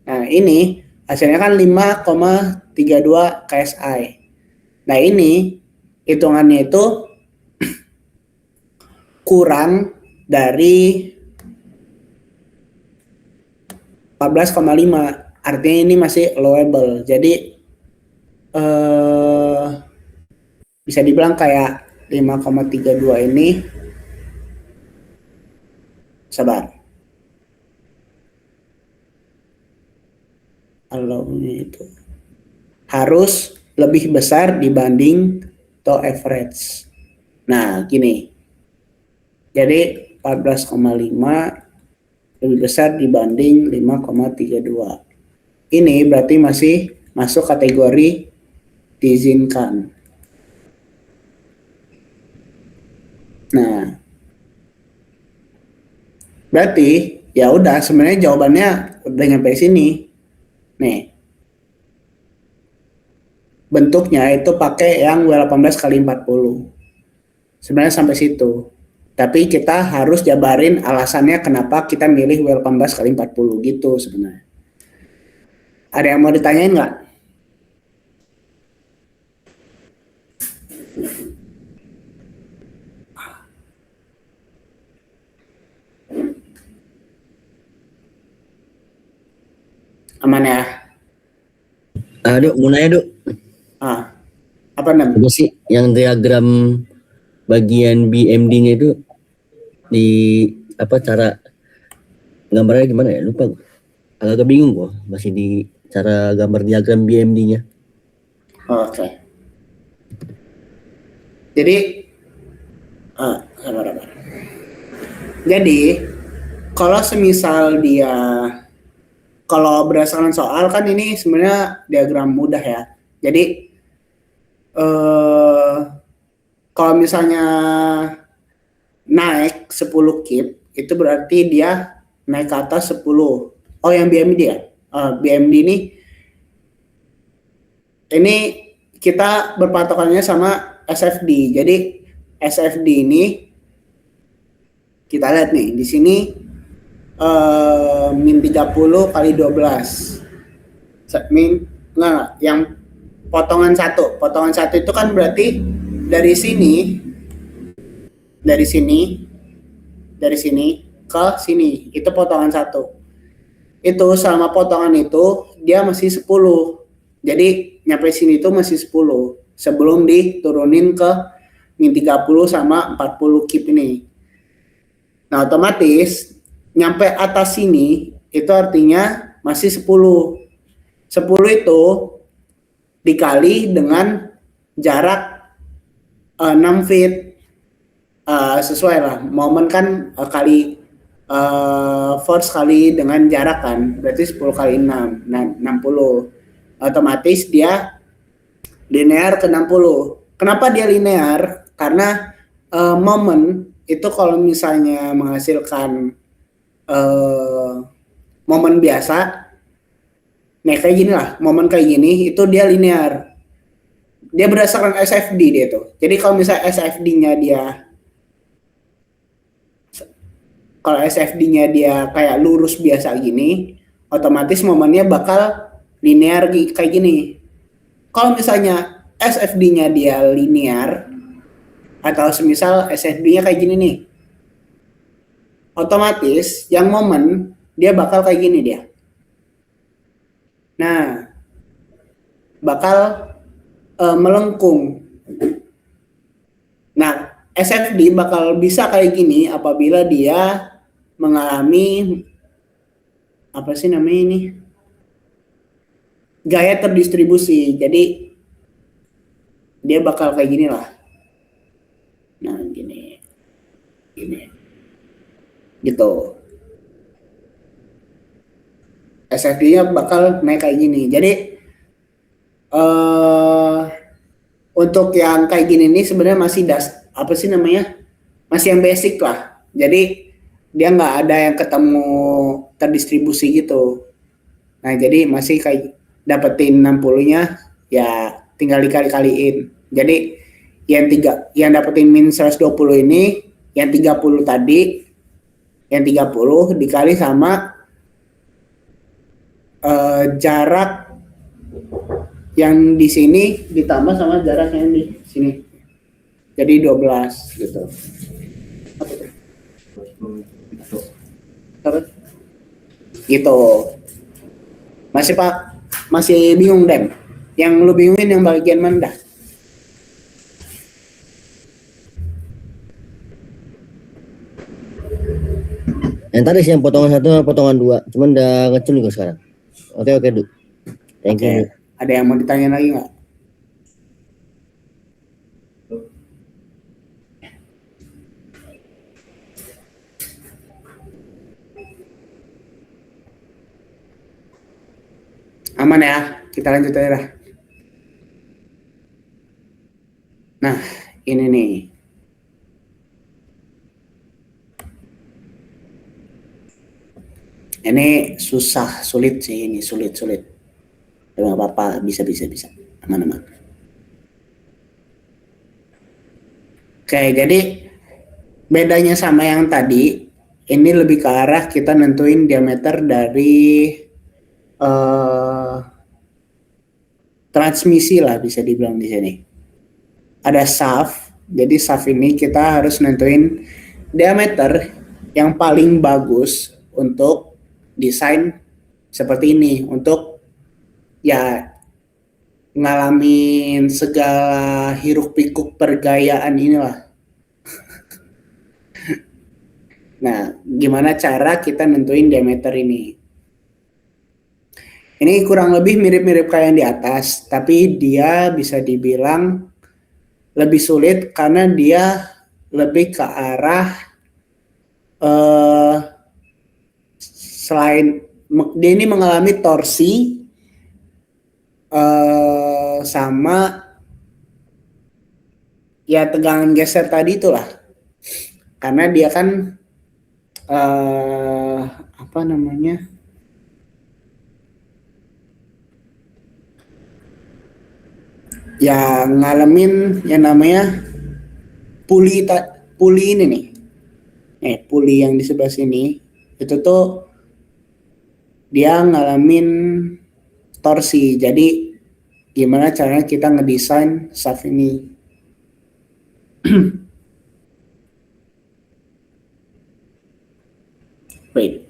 Nah, ini hasilnya kan 5,32 KSI. Nah, ini hitungannya itu kurang dari 14,5. Artinya ini masih allowable. Jadi bisa dibilang kayak 5,32 ini sabar. Allownya itu harus lebih besar dibanding to average. Nah, gini. Jadi 14,5 lebih besar dibanding 5,32. Ini berarti masih masuk kategori diizinkan. Nah, berarti ya udah sebenarnya jawabannya udah nyampe sini. Nih. Bentuknya itu pakai yang W18 kali 40. Sebenarnya sampai situ. Tapi kita harus jabarin alasannya kenapa kita milih W18 kali 40 gitu sebenarnya. Ada yang mau ditanyain nggak? Aman ya? Duk, mau nanya, Duk. Apa namanya? Apa sih yang diagram bagian BMD-nya itu di apa cara gambarnya gimana ya? Lupa gua. Agak bingung gua masih di cara gambar diagram BMD-nya. Oke. Jadi sabar. Jadi kalau semisal dia kalau berdasarkan soal kan ini sebenarnya diagram mudah ya. Jadi kalau misalnya naik 10 kip itu berarti dia naik ke atas 10. Oh, yang BMD ya? BMD ini kita berpatokannya sama SFD. Jadi SFD ini kita lihat nih di sini min 30 kali 12. Min enggak, yang potongan satu itu kan berarti dari sini ke sini itu potongan satu. Itu selama potongan itu dia masih 10. Jadi nyampe sini itu masih 10 sebelum diturunin ke min 30 sama 40 kip ini. Nah, otomatis nyampe atas sini itu artinya masih 10. 10 itu dikali dengan jarak 6 feet. Sesuai lah, momen kan kali force kali dengan jarak kan, berarti 10 kali 6, nah 60. Otomatis dia linear ke 60. Kenapa dia linear? Karena momen itu kalau misalnya menghasilkan momen biasa, nah kayak gini lah, momen kayak gini itu dia linear. Dia berdasarkan SFD dia tuh. Jadi kalau misalnya SFD-nya dia kalau SFD-nya dia kayak lurus biasa gini, otomatis momennya bakal linear kayak gini. Kalau misalnya SFD-nya dia linear, atau semisal SFD-nya kayak gini nih, otomatis yang momen dia bakal kayak gini dia. Nah, bakal melengkung. Nah, SFD bakal bisa kayak gini apabila dia mengalami apa sih namanya ini, gaya terdistribusi. Jadi dia bakal kayak gini lah. Nah, gini gitu. SFD-nya bakal naik kayak gini. Jadi untuk yang kayak gini nih sebenarnya masih apa sih namanya, masih yang basic lah. Jadi dia nggak ada yang ketemu terdistribusi gitu. Nah, jadi masih kayak dapetin 60-nya ya tinggal dikali-kaliin. Jadi yang dapetin min 120 ini, yang 30 tadi, yang 30 dikali sama jarak yang di sini ditambah sama jarak yang di sini. Jadi 12 gitu. Apa? Gitu. Masih Pak, masih bingung Dem? Yang lu bingungin yang bagian mana dah? Yang tadi sih yang potongan 1 potongan 2, cuman udah ngecun juga sekarang. Oke Du. Thank you. Ada yang mau ditanya lagi nggak? Aman ya, kita lanjut aja lah. Nah, ini nih. Ini sulit sih, ini sulit. Nggak apa-apa, bisa. Aman. Oke, jadi bedanya sama yang tadi, ini lebih ke arah kita nentuin diameter dari transmisi lah bisa dibilang di sini. Ada shaft, jadi shaft ini kita harus nentuin diameter yang paling bagus untuk desain seperti ini, untuk ya ngalamin segala hiruk pikuk pergayaan inilah. Nah, gimana cara kita nentuin diameter ini? Ini kurang lebih mirip-mirip kayak yang di atas, tapi dia bisa dibilang lebih sulit karena dia lebih ke arah selain dia ini mengalami torsi sama ya tegangan geser tadi itulah, karena dia kan apa namanya, ya ngalamin yang namanya puli ini nih, puli yang di sebelah sini itu tuh dia ngalamin torsi. Jadi gimana caranya kita ngedesain shaft ini? Wait.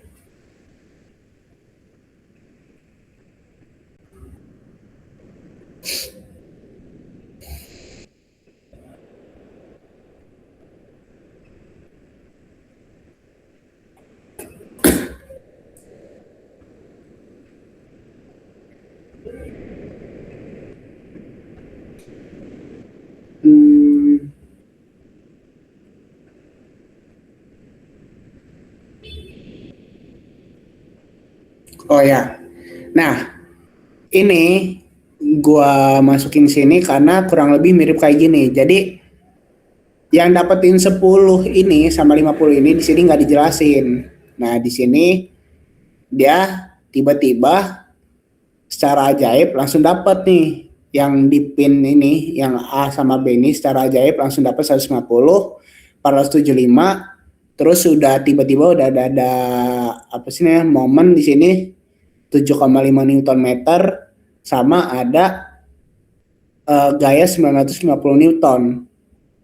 Oh ya. Nah, ini gua masukin sini karena kurang lebih mirip kayak gini. Jadi yang dapetin 10 ini sama 50 ini di sini nggak dijelasin. Nah, di sini dia tiba-tiba secara ajaib langsung dapat nih yang di pin ini, yang A sama B ini secara ajaib langsung dapat 150, 475, terus sudah tiba-tiba udah ada apa sih namanya momen di sini 7,5 Newton meter sama ada gaya 950 Newton.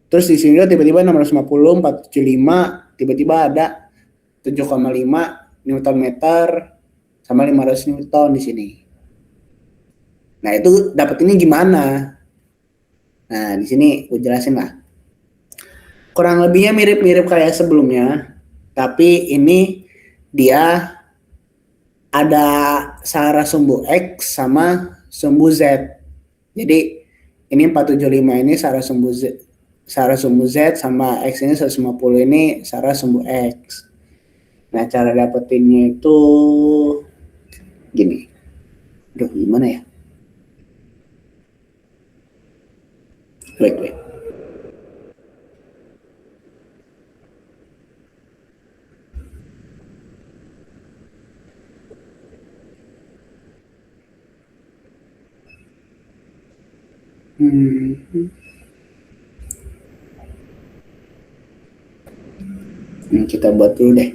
Terus di sini tiba-tiba 650, 475, tiba-tiba ada 7,5 Newton meter sama 500 Newton di sini. Nah, itu dapat ini gimana? Nah, di sini gue jelasin lah. Kurang lebihnya mirip-mirip kayak sebelumnya, tapi ini dia ada searah sumbu X sama sumbu Z. Jadi ini 475 ini searah sumbu Z sama X ini 150 ini searah sumbu X. Nah, cara dapetinnya itu gini. Aduh, gimana ya? Wait. Kita buat dulu deh.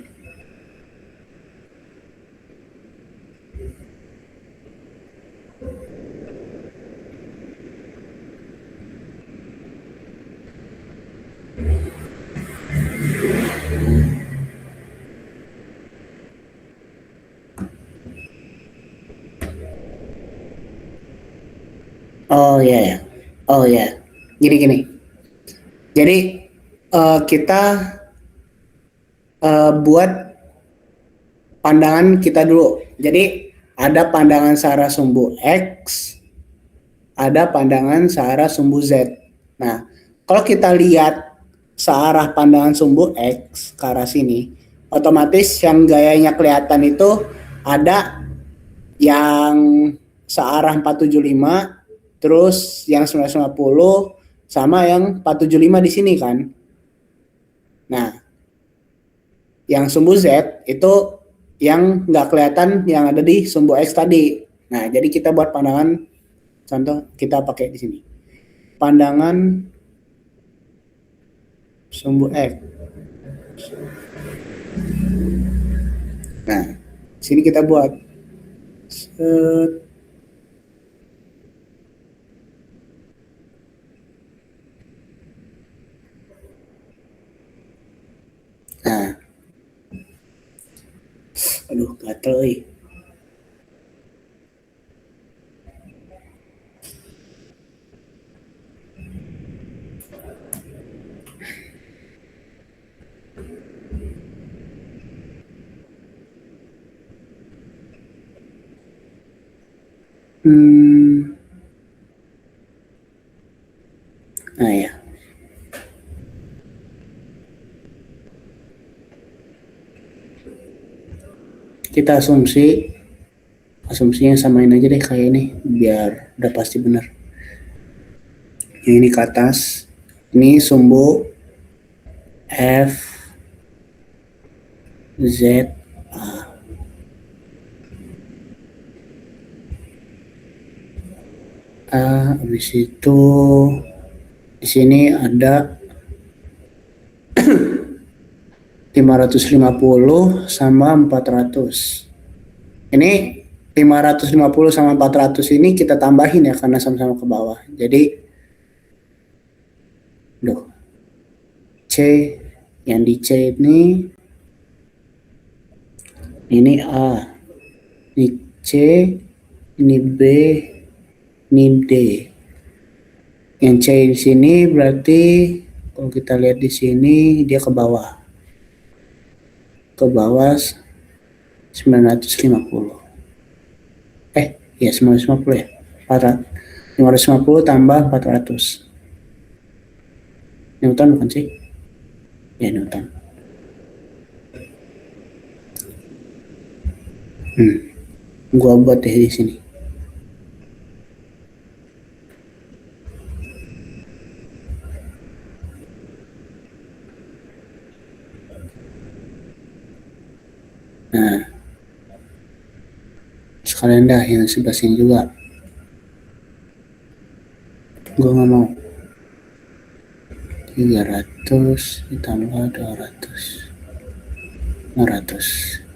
Oh ya. Gini. Jadi kita buat pandangan kita dulu. Jadi ada pandangan searah sumbu X, ada pandangan searah sumbu Z. Nah, kalau kita lihat searah pandangan sumbu X ke arah sini, otomatis yang gayanya kelihatan itu ada yang searah 475, terus yang 950 sama yang 475 di sini kan. Nah, yang sumbu Z itu yang nggak kelihatan yang ada di sumbu X tadi. Nah, jadi kita buat pandangan, contoh kita pakai di sini. Pandangan sumbu X. Nah, sini kita buat. Nah, aduh gatel euy. Nah ya. Kita asumsinya samain aja deh kayak ini biar udah pasti benar. Yang ini ke atas, ini sumbu F Z A. Habis itu di sini ada 550 sama 400. Ini 550 sama 400 ini kita tambahin ya karena sama-sama ke bawah. Jadi C, yang di C ini A, ini C, ini B, ini D. Yang C di sini berarti kalau kita lihat di sini dia ke bawah. Ke bawah 950. Ya 950 ya. 550 tambah 400. Newton bukan sih? Ya Newton. Gua buat deh di sini. Nah, sekalian dah yang sebelah sini juga. Gua nggak mau. 300 ditambah 200. 500.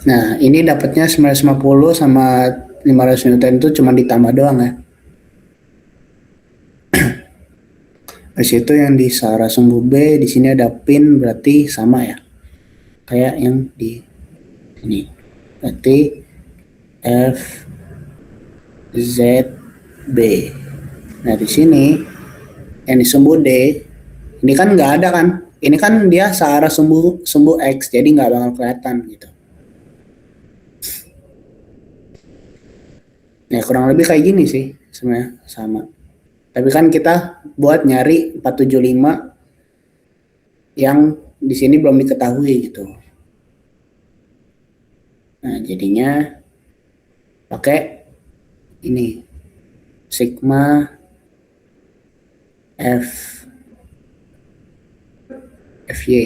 Nah, ini dapatnya 950 sama 500 Newton itu cuma ditambah doang ya. Habis itu yang di searah sumbu B di sini ada pin berarti sama ya. Kayak yang di sini. Berarti F Z B. Nah, di sini yang di sumbu D ini kan nggak ada kan. Ini kan dia searah sumbu X jadi nggak bakal kelihatan gitu. Nah, kurang lebih kayak gini sih sebenarnya sama. Tapi kan kita buat nyari 475 yang di sini belum diketahui gitu. Nah, jadinya pakai ini sigma FY.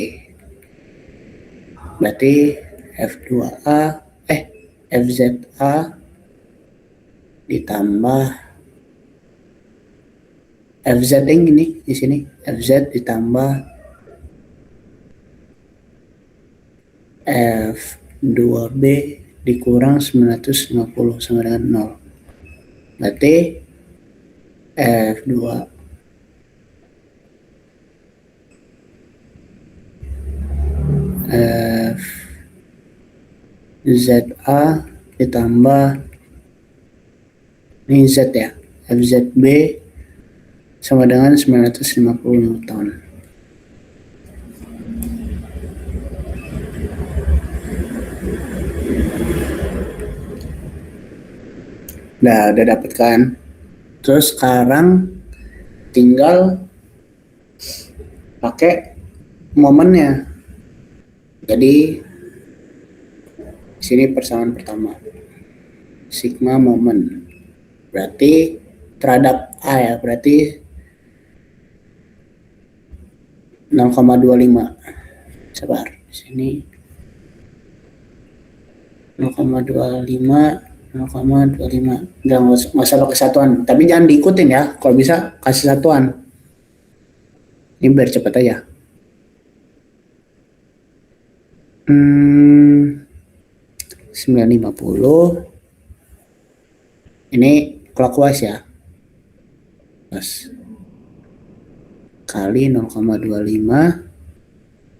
Berarti F2A FZA ditambah FZ yang ini di sini FZ ditambah F2B dikurang 950 sama dengan 0. Berarti F2 FZA ditambah ini Z ya FZB sama dengan 950 Newton. Nah, udah dapet kan. Terus sekarang tinggal pakai momennya. Jadi sini persamaan pertama. Sigma momen. Berarti terhadap A ya, berarti 0,25. Sabar. Sini 0,25 nggak usah pakai satuan, tapi jangan diikutin ya, kalau bisa kasih satuan ini biar cepat aja. 950 ini clockwise ya, plus kali 0,25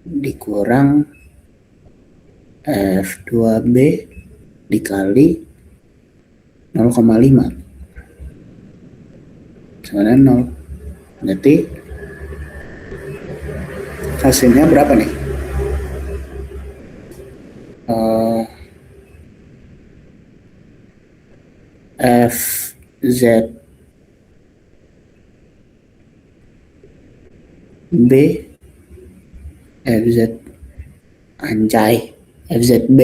dikurang F2B dikali 0,5 sama dengan 0. Berarti hasilnya berapa nih? FZ B FZ anjay FZB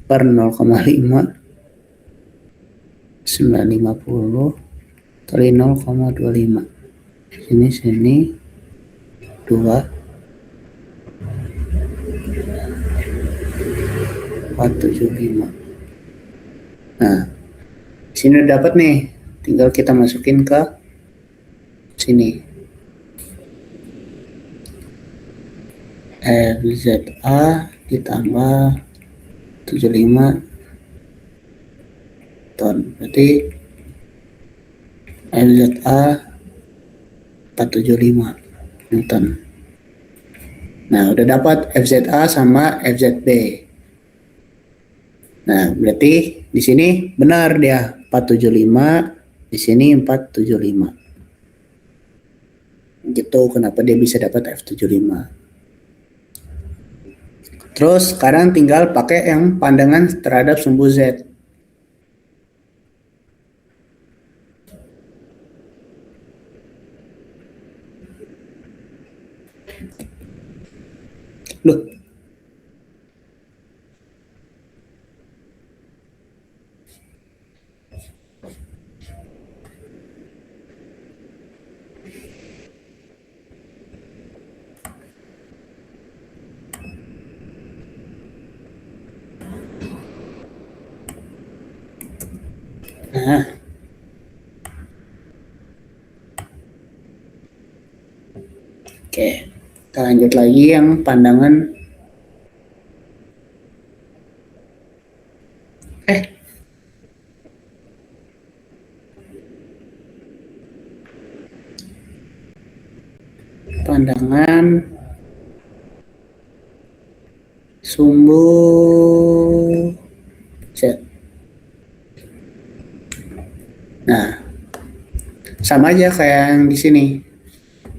per 0,5 950 kali 0,25 sini 2 475. Nah, sini udah dapat nih, tinggal kita masukin ke sini. FZA ditambah 75 ton, berarti FZA 475 Newton. Nah, udah dapat FZA sama FZB. Nah, berarti di sini benar dia 475, di sini 475. Gitu kenapa dia bisa dapat F75. Terus sekarang tinggal pakai yang pandangan terhadap sumbu Z. Loh, Nah, oke, kita lanjut lagi yang pandangan. Pandangan sumbu Z. Nah, sama aja kayak yang di sini,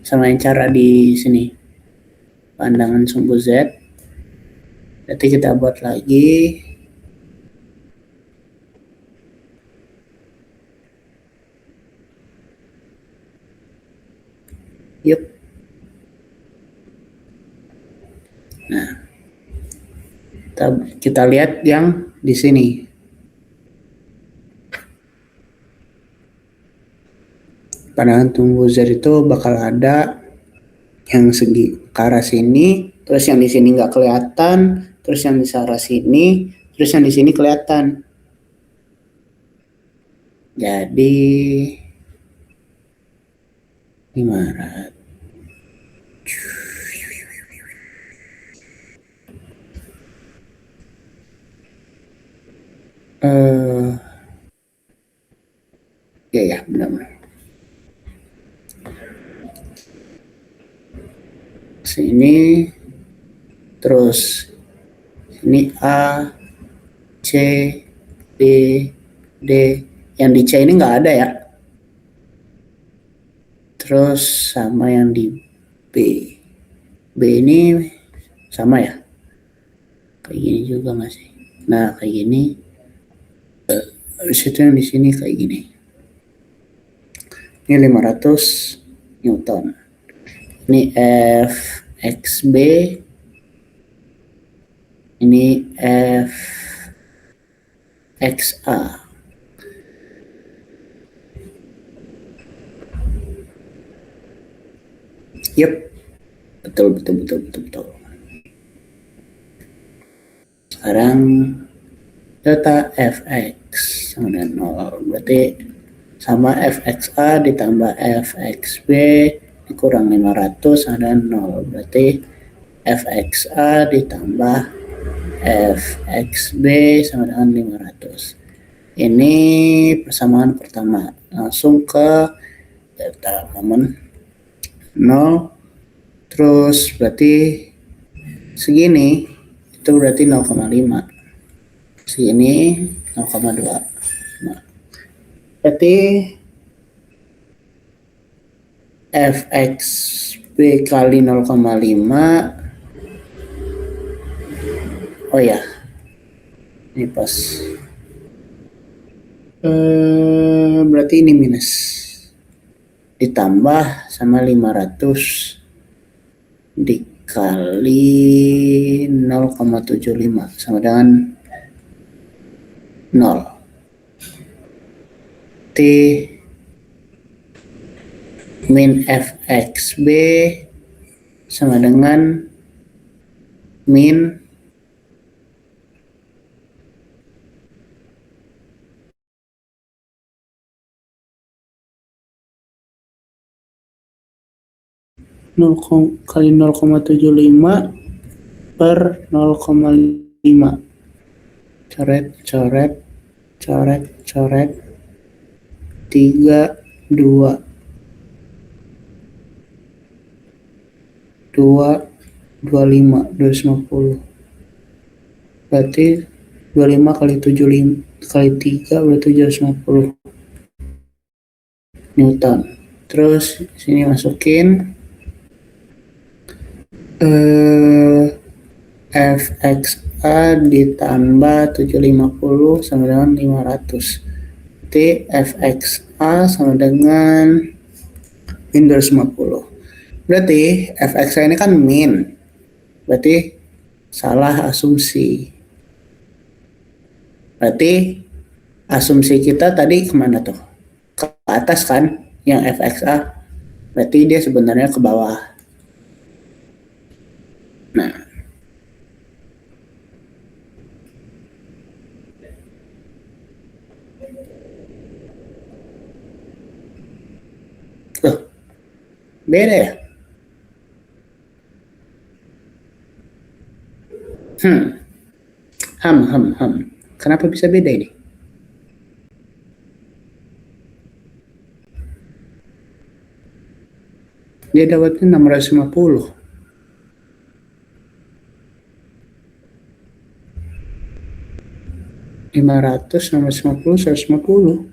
sama yang cara di sini. Pandangan sumbu Z. Nanti kita buat lagi. Yuk. Nah, kita lihat yang di sini. Pandangan sumbu Z itu bakal ada yang segi ke arah sini, terus yang di sini nggak kelihatan, terus yang di arah sini, terus yang di sini kelihatan. Jadi 500. Ya, benar-benar. Sini, terus ini A, C, B, D. Yang di C ini nggak ada ya. Terus sama yang di B. B ini sama ya. Kayak gini juga nggak sih? Nah, kayak gini. Terus itu yang di sini kayak gini. Ini 500 Newton. Ini FXB. Ini FXA. Yep. Betul. Sekarang delta Fx sama dengan 0. Berarti sama Fxa ditambah Fxb dikurang 500 sama dengan 0. Berarti Fxa ditambah Fxb sama dengan 500. Ini persamaan pertama. Langsung ke delta momen 0. Terus berarti segini itu berarti 0,5. Segini 0,2. Nah, berarti Fxb kali 0,5. Oh ya, ini pas. Berarti ini minus. Ditambah sama 500 dikali 0,75 sama dengan 0. T min Fxb sama dengan min 0 kali 0,75 per 0,5. Coret 3, 2, 25, 250. Berarti 25 kali 75 kali 3 berarti 750 Newton. Terus sini masukin Fxa ditambah 750 sama dengan 500. Berarti Fxa sama dengan min 250. Berarti Fxa ini kan min. Berarti salah asumsi. Berarti asumsi kita tadi kemana tuh? Ke atas kan yang Fxa. Berarti dia sebenarnya ke bawah. Nah, Beda ya? Kenapa bisa beda ini? Dia dapatnya 650. Lima ratus, 650, 150.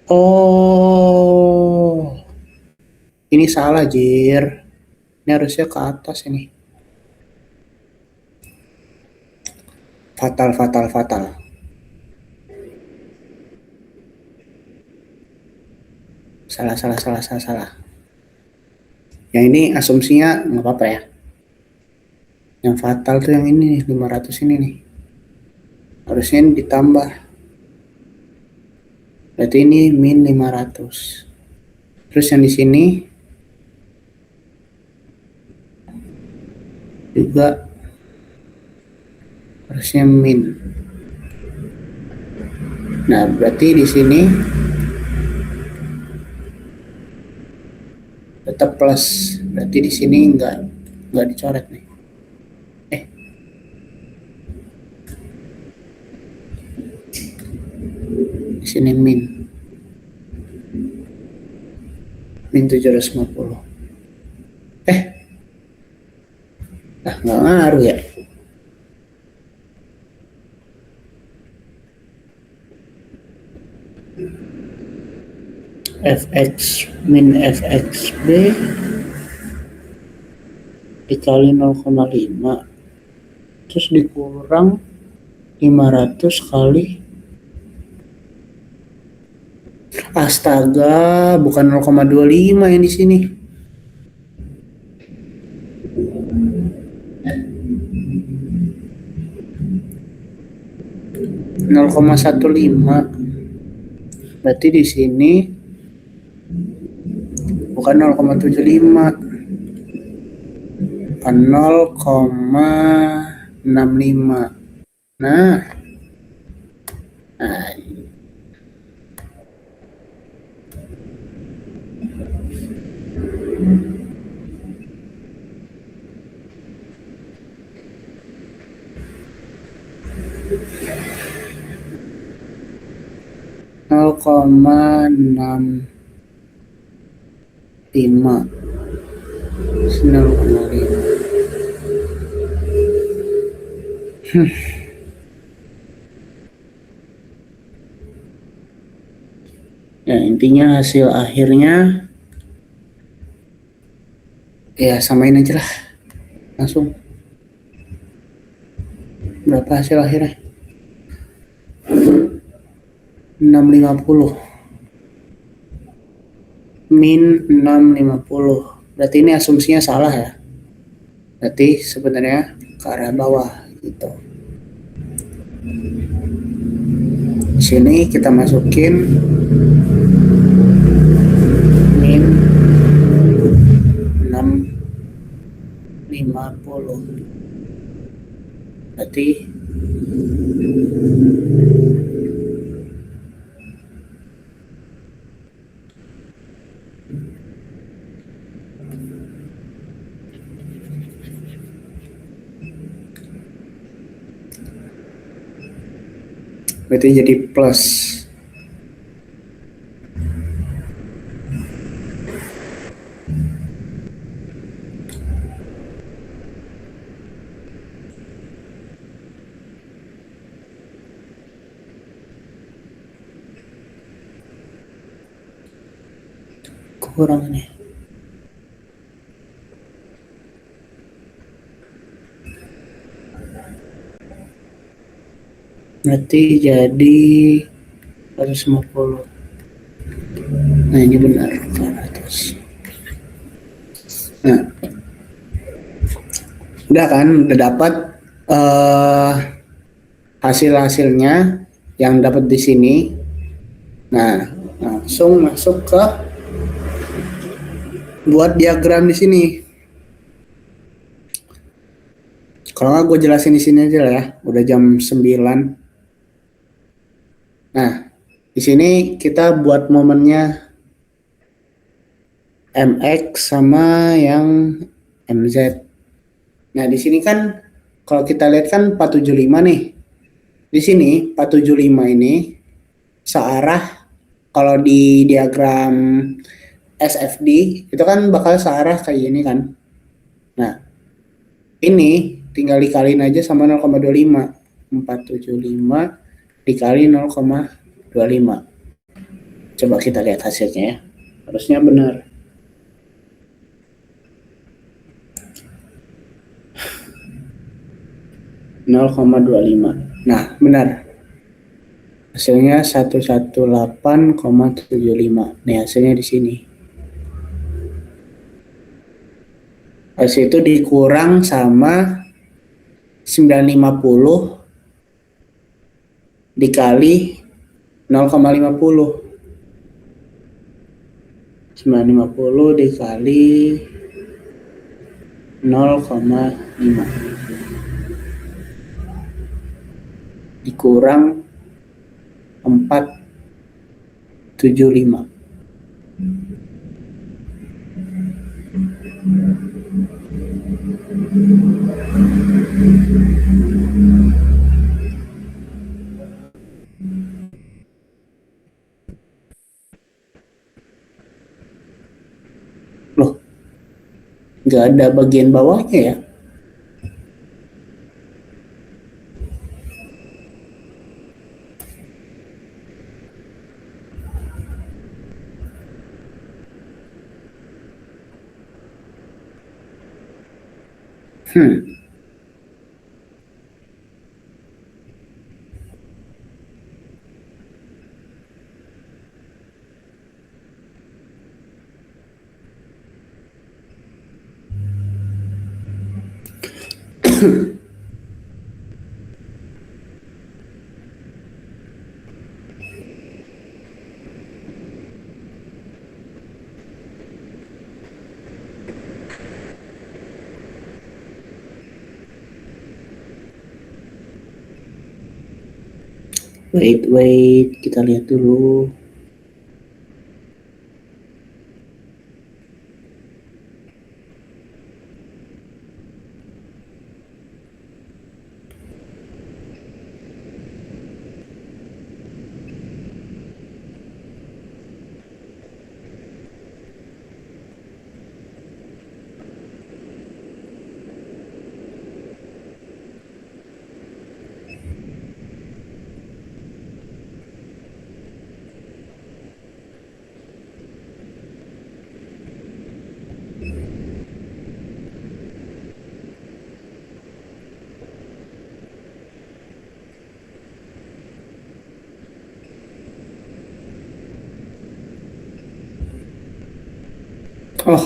Oh, ini salah, Jir. Ini harusnya ke atas ini. Fatal. Salah. Yang ini asumsinya nggak apa-apa ya. Yang fatal tuh yang ini nih, 500 ini nih. Harusnya ini ditambah. Berarti ini min 500. Terus yang di sini juga harusnya min. Nah, berarti di sini tetap plus. Berarti di sini nggak dicoret nih. Di sini min 750. Nggak ngaruh ya. Fx min fxb dikali 0,5 terus dikurang 500 kali, astaga, bukan 0,25 yang di sini. Berarti di sini bukan 0,75, 0,65. Nah, 0,65. Ya, intinya hasil akhirnya ya samain aja lah, langsung. Berapa hasil akhirnya? 650 min 650. Berarti ini asumsinya salah ya. Berarti sebenarnya ke arah bawah gitu. Di sini kita masukin min 650. Berarti jadi plus. Kurang nih. Berarti jadi 150. Nah, ini benar. Nah, udah kan, udah dapat hasil-hasilnya yang dapat di sini. Nah, langsung masuk ke buat diagram di sini. Kalau nggak gue jelasin di sini aja lah ya. Udah jam 9. Nah, di sini kita buat momennya MX sama yang MZ. Nah, di sini kan kalau kita lihat kan 475 nih. Di sini 475 ini searah, kalau di diagram SFD itu kan bakal searah kayak gini kan. Nah, ini tinggal dikaliin aja sama 0,25. 475 dikali 0,25. Coba kita lihat hasilnya ya. Harusnya benar. Nah, benar. Hasilnya 118,75. Nih hasilnya di sini. Hasil itu dikurang sama 950 dikali 0,50. 950 dikali 0,5 dikurang 475. Loh, nggak ada bagian bawahnya ya? Wait, kita lihat dulu. Oh,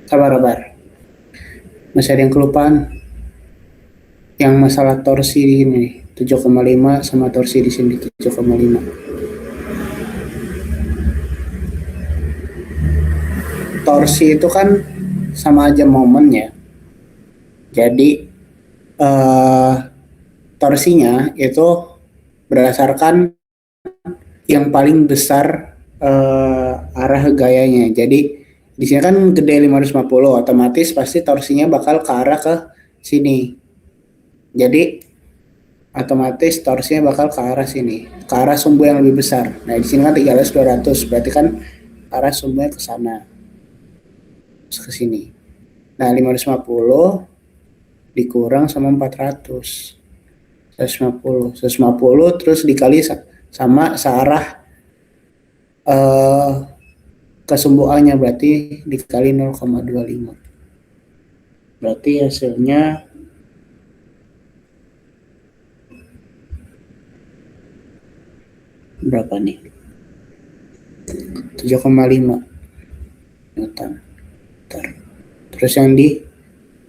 sabar. Masih ada yang kelupaan. Yang masalah torsi di sini 7,5 sama torsi di sini 7,5. Torsi itu kan sama aja momen ya. Jadi torsinya itu berdasarkan yang paling besar arah gayanya. Jadi di sini kan gede 550, otomatis pasti torsinya bakal ke arah ke sini. Jadi otomatis torsinya bakal ke arah sini, ke arah sumbu yang lebih besar. Nah, di sini kan 300-200, berarti kan arah sumbunya ke sana. Terus ke sini. Nah, 550 dikurang sama 400. 150 terus dikali sama searah ke sumbu A-nya, berarti dikali 0,25. Berarti hasilnya berapa nih? 7,5. Newton. Terus yang di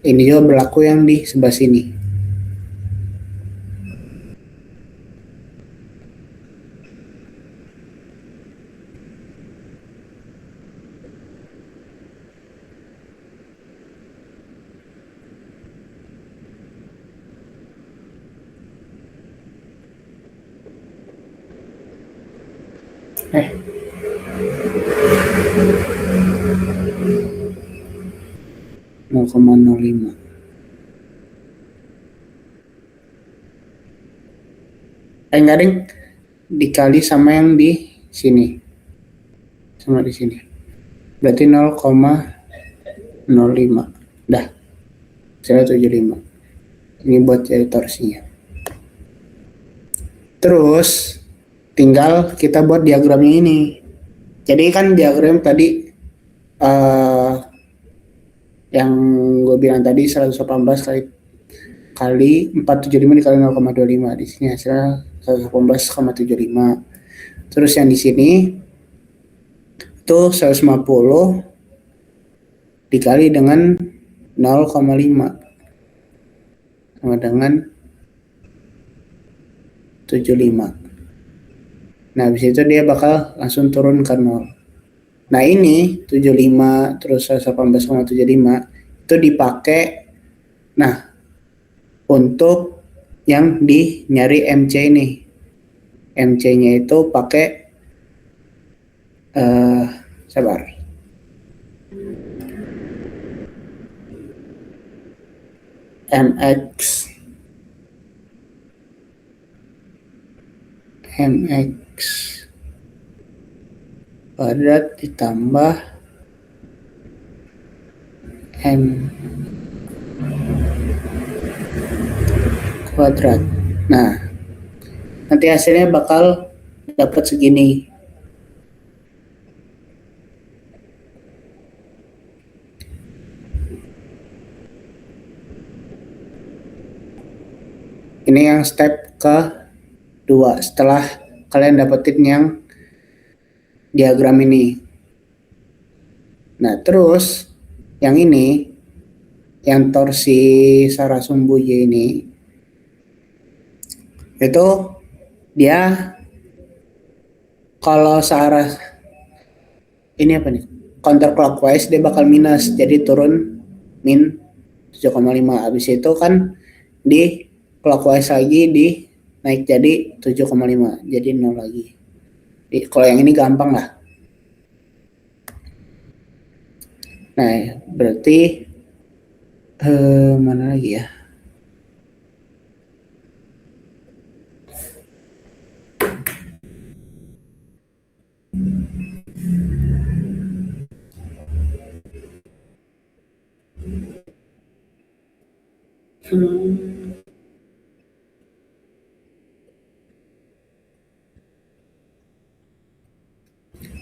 ini juga berlaku yang di sebelah sini. Eh. 0,05. Enggak ding, dikali sama yang di sini. Sama di sini. Berarti 0,05. Dah. 0,75. Ini buat jadi torsinya. Terus tinggal kita buat diagramnya ini. Jadi kan diagram tadi yang gue bilang tadi 118 kali 475 dikali 0,25. Di sini hasilnya 118,75. Terus yang di sini itu 150 dikali dengan 0,5 sama dengan 75. Nah, habis itu dia bakal langsung turun ke 0. Nah, ini 75 terus 118,75 itu dipakai untuk yang di nyari MC ini. MC-nya itu pakai sabar. MX kuadrat ditambah M kuadrat. Nah, nanti hasilnya bakal dapat segini. Ini yang step kedua setelah kalian dapetin yang diagram ini. Nah, terus yang ini, yang torsi Sarasumbuye ini, itu dia kalau searah ini apa nih? Counterclockwise dia bakal minus, jadi turun min 7,5. Habis itu kan di clockwise lagi di naik jadi 7,5, jadi 0 lagi. Kalau yang ini gampang lah. Nah, berarti mana lagi ya?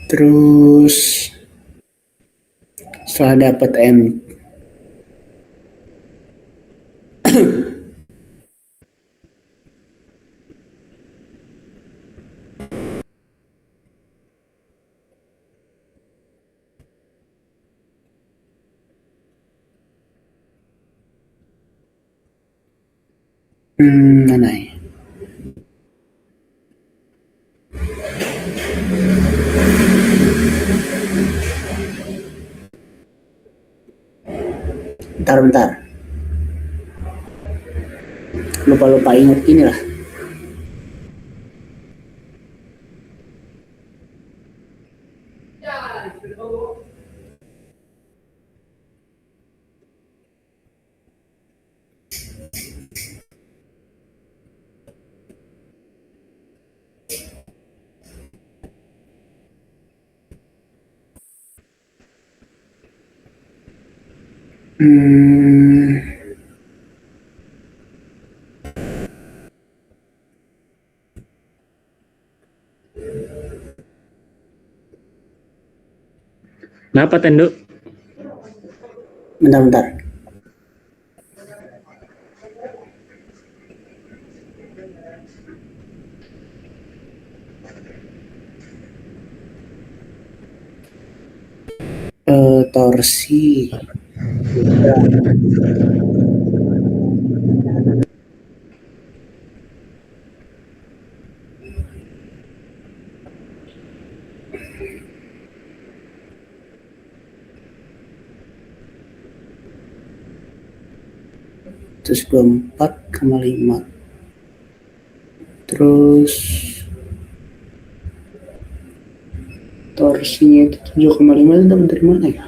Terus setelah dapat M mana ya? Bentar. Lupa ingat ini lah. Kenapa Tendo? Bentar. torsi. Terus 24,5. Terus torsinya itu 7,5 itu dapat dari mana ya?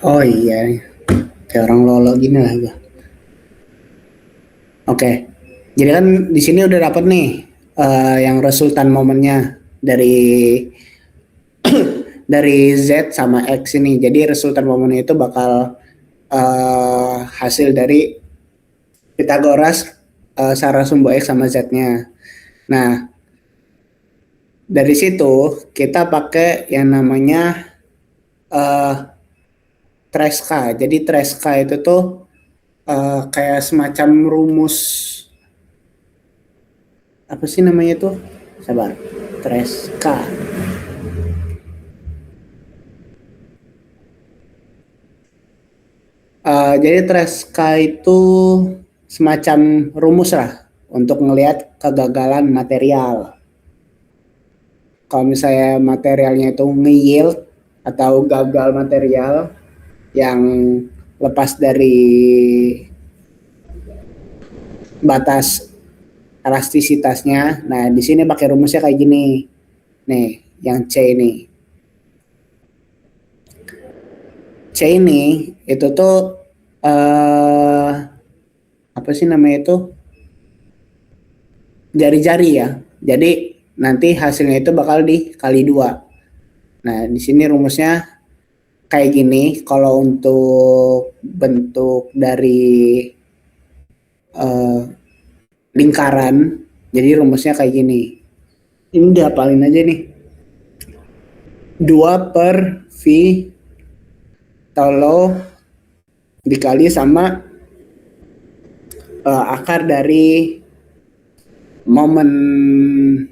Oh iya, kayak orang lolo gini lah gua. Oke, jadi kan di sini udah dapat nih yang resultan momennya dari Z sama X ini. Jadi resultan momennya itu bakal hasil dari Pythagoras secara sumbu X sama Z-nya. Nah, dari situ kita pakai yang namanya Treska. Jadi Treska itu tuh kayak semacam rumus, apa sih namanya tuh? Sabar. Treska. Jadi Treska itu semacam rumus lah untuk ngelihat kegagalan material. Kalau misalnya materialnya itu nge-yield atau gagal material yang lepas dari batas elastisitasnya. Nah, di sini pakai rumusnya kayak gini. Nih, yang C ini. C ini itu tuh apa sih namanya itu? Jari-jari ya. Jadi nanti hasilnya itu bakal dikali 2. Nah, di sini rumusnya kayak gini. Kalau untuk bentuk dari lingkaran, jadi rumusnya kayak gini. Ini dihafalin aja nih. 2 per V tolo dikali sama akar dari momen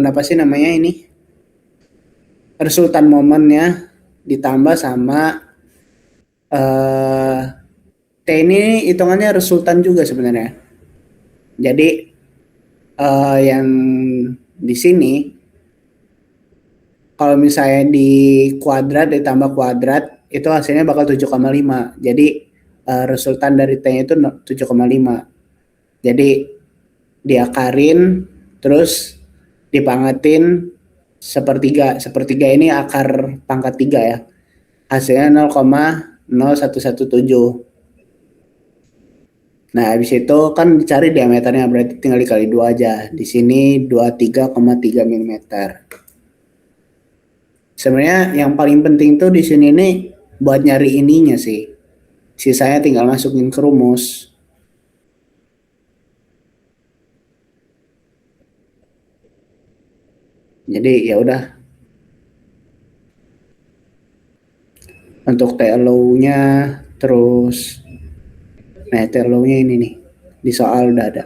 apa sih namanya ini? Resultan momennya ditambah sama T ini hitungannya resultan juga sebenarnya. Jadi yang di sini kalau misalnya di kuadrat ditambah kuadrat itu hasilnya bakal 7,5. Jadi resultan dari T-nya itu 7,5. Jadi diakarin terus dipangatin sepertiga. Sepertiga ini akar pangkat 3 ya. Hasilnya 0,0117. Nah, habis itu kan dicari diameternya, berarti tinggal dikali 2 aja. Di sini 23,3 mm. Sebenarnya yang paling penting tuh di sini nih buat nyari ininya sih. Sisanya tinggal masukin ke rumus. Jadi ya udah. Untuk TLO-nya terus nah TLO-nya ini nih. Di soal udah ada.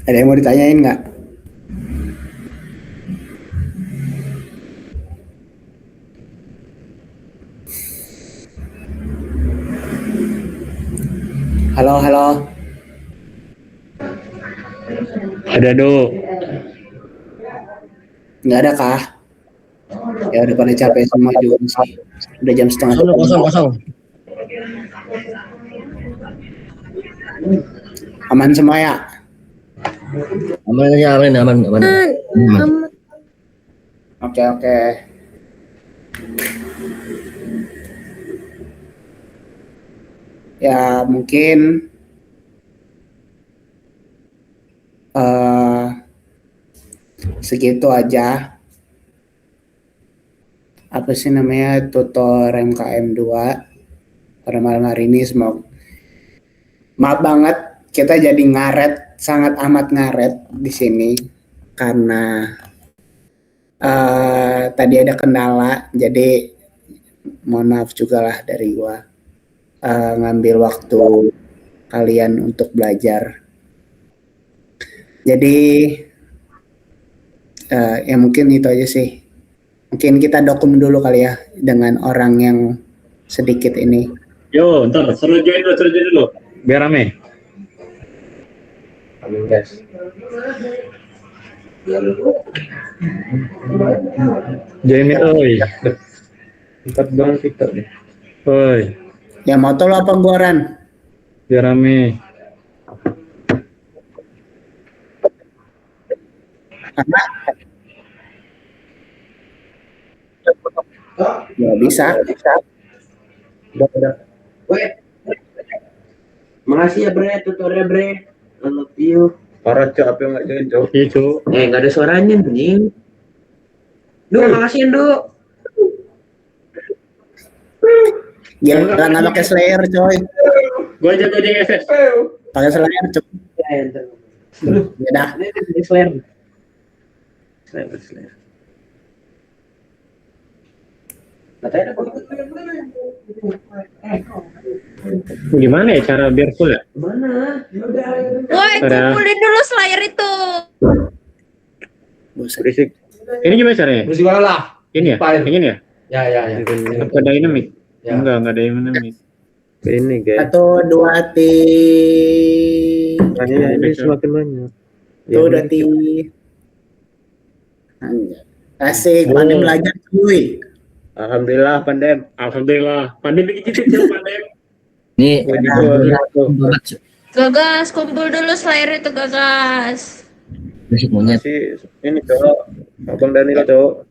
Ada yang mau ditanyain nggak? Halo, halo. Ada do. Nggak ada kah? Ya udah pada capek semua juga sih. Udah jam setengah. Kosong. Aman semua ya? Aman aja, aman. Oke. Ya mungkin segitu aja. Apa sih namanya tutor MKM 2 pada malam hari ini. Semoga maaf banget kita jadi ngaret, sangat amat ngaret di sini karena tadi ada kendala, jadi mohon maaf juga lah dari gua ngambil waktu kalian untuk belajar. Jadi ya mungkin itu aja sih. Mungkin kita dokum dulu kali ya dengan orang yang sedikit ini. Yo, ntar seru join dulu. Biar rame. Amin guys. Join itu, oi. Empat banget kita nih. Oi, Ya moto lo apa Goran? biar rame. Ya bisa. Udah. Makasih ya Bre, tutornya Bre. I love you. Parah cok, apa yang nggak join cok? Iya, Cuk. Nggak ada suaranya nih. Makasih ya Duh. Jangan nggak pakai Slayer coy. Gua aja SS. Pakai Slayer coy. Ya, ntar. Ya dah. Ini Slayer. Katanya ada Gimana ya cara biar full ya? mana? Woi, Ada. kumpulin dulu Slayer itu. Buset. Berisik. Ini gimana caranya? Bersih lah. Ini ya? File. Yang ini ya? Ya. Apa dynamic? Ya. Enggak dynamic. Ini guys. 1, 2, Makanya ini semakin banyak. Tuh udah Asik, pandai belajar cuy. Alhamdulillah Pandem. Alhamdulillah. Pandai bikin cicit Pandai. Nih, Gagas, kumpul dulu Slayer itu gagas. musik monyet. Masih ini cok. Abang Danila cok.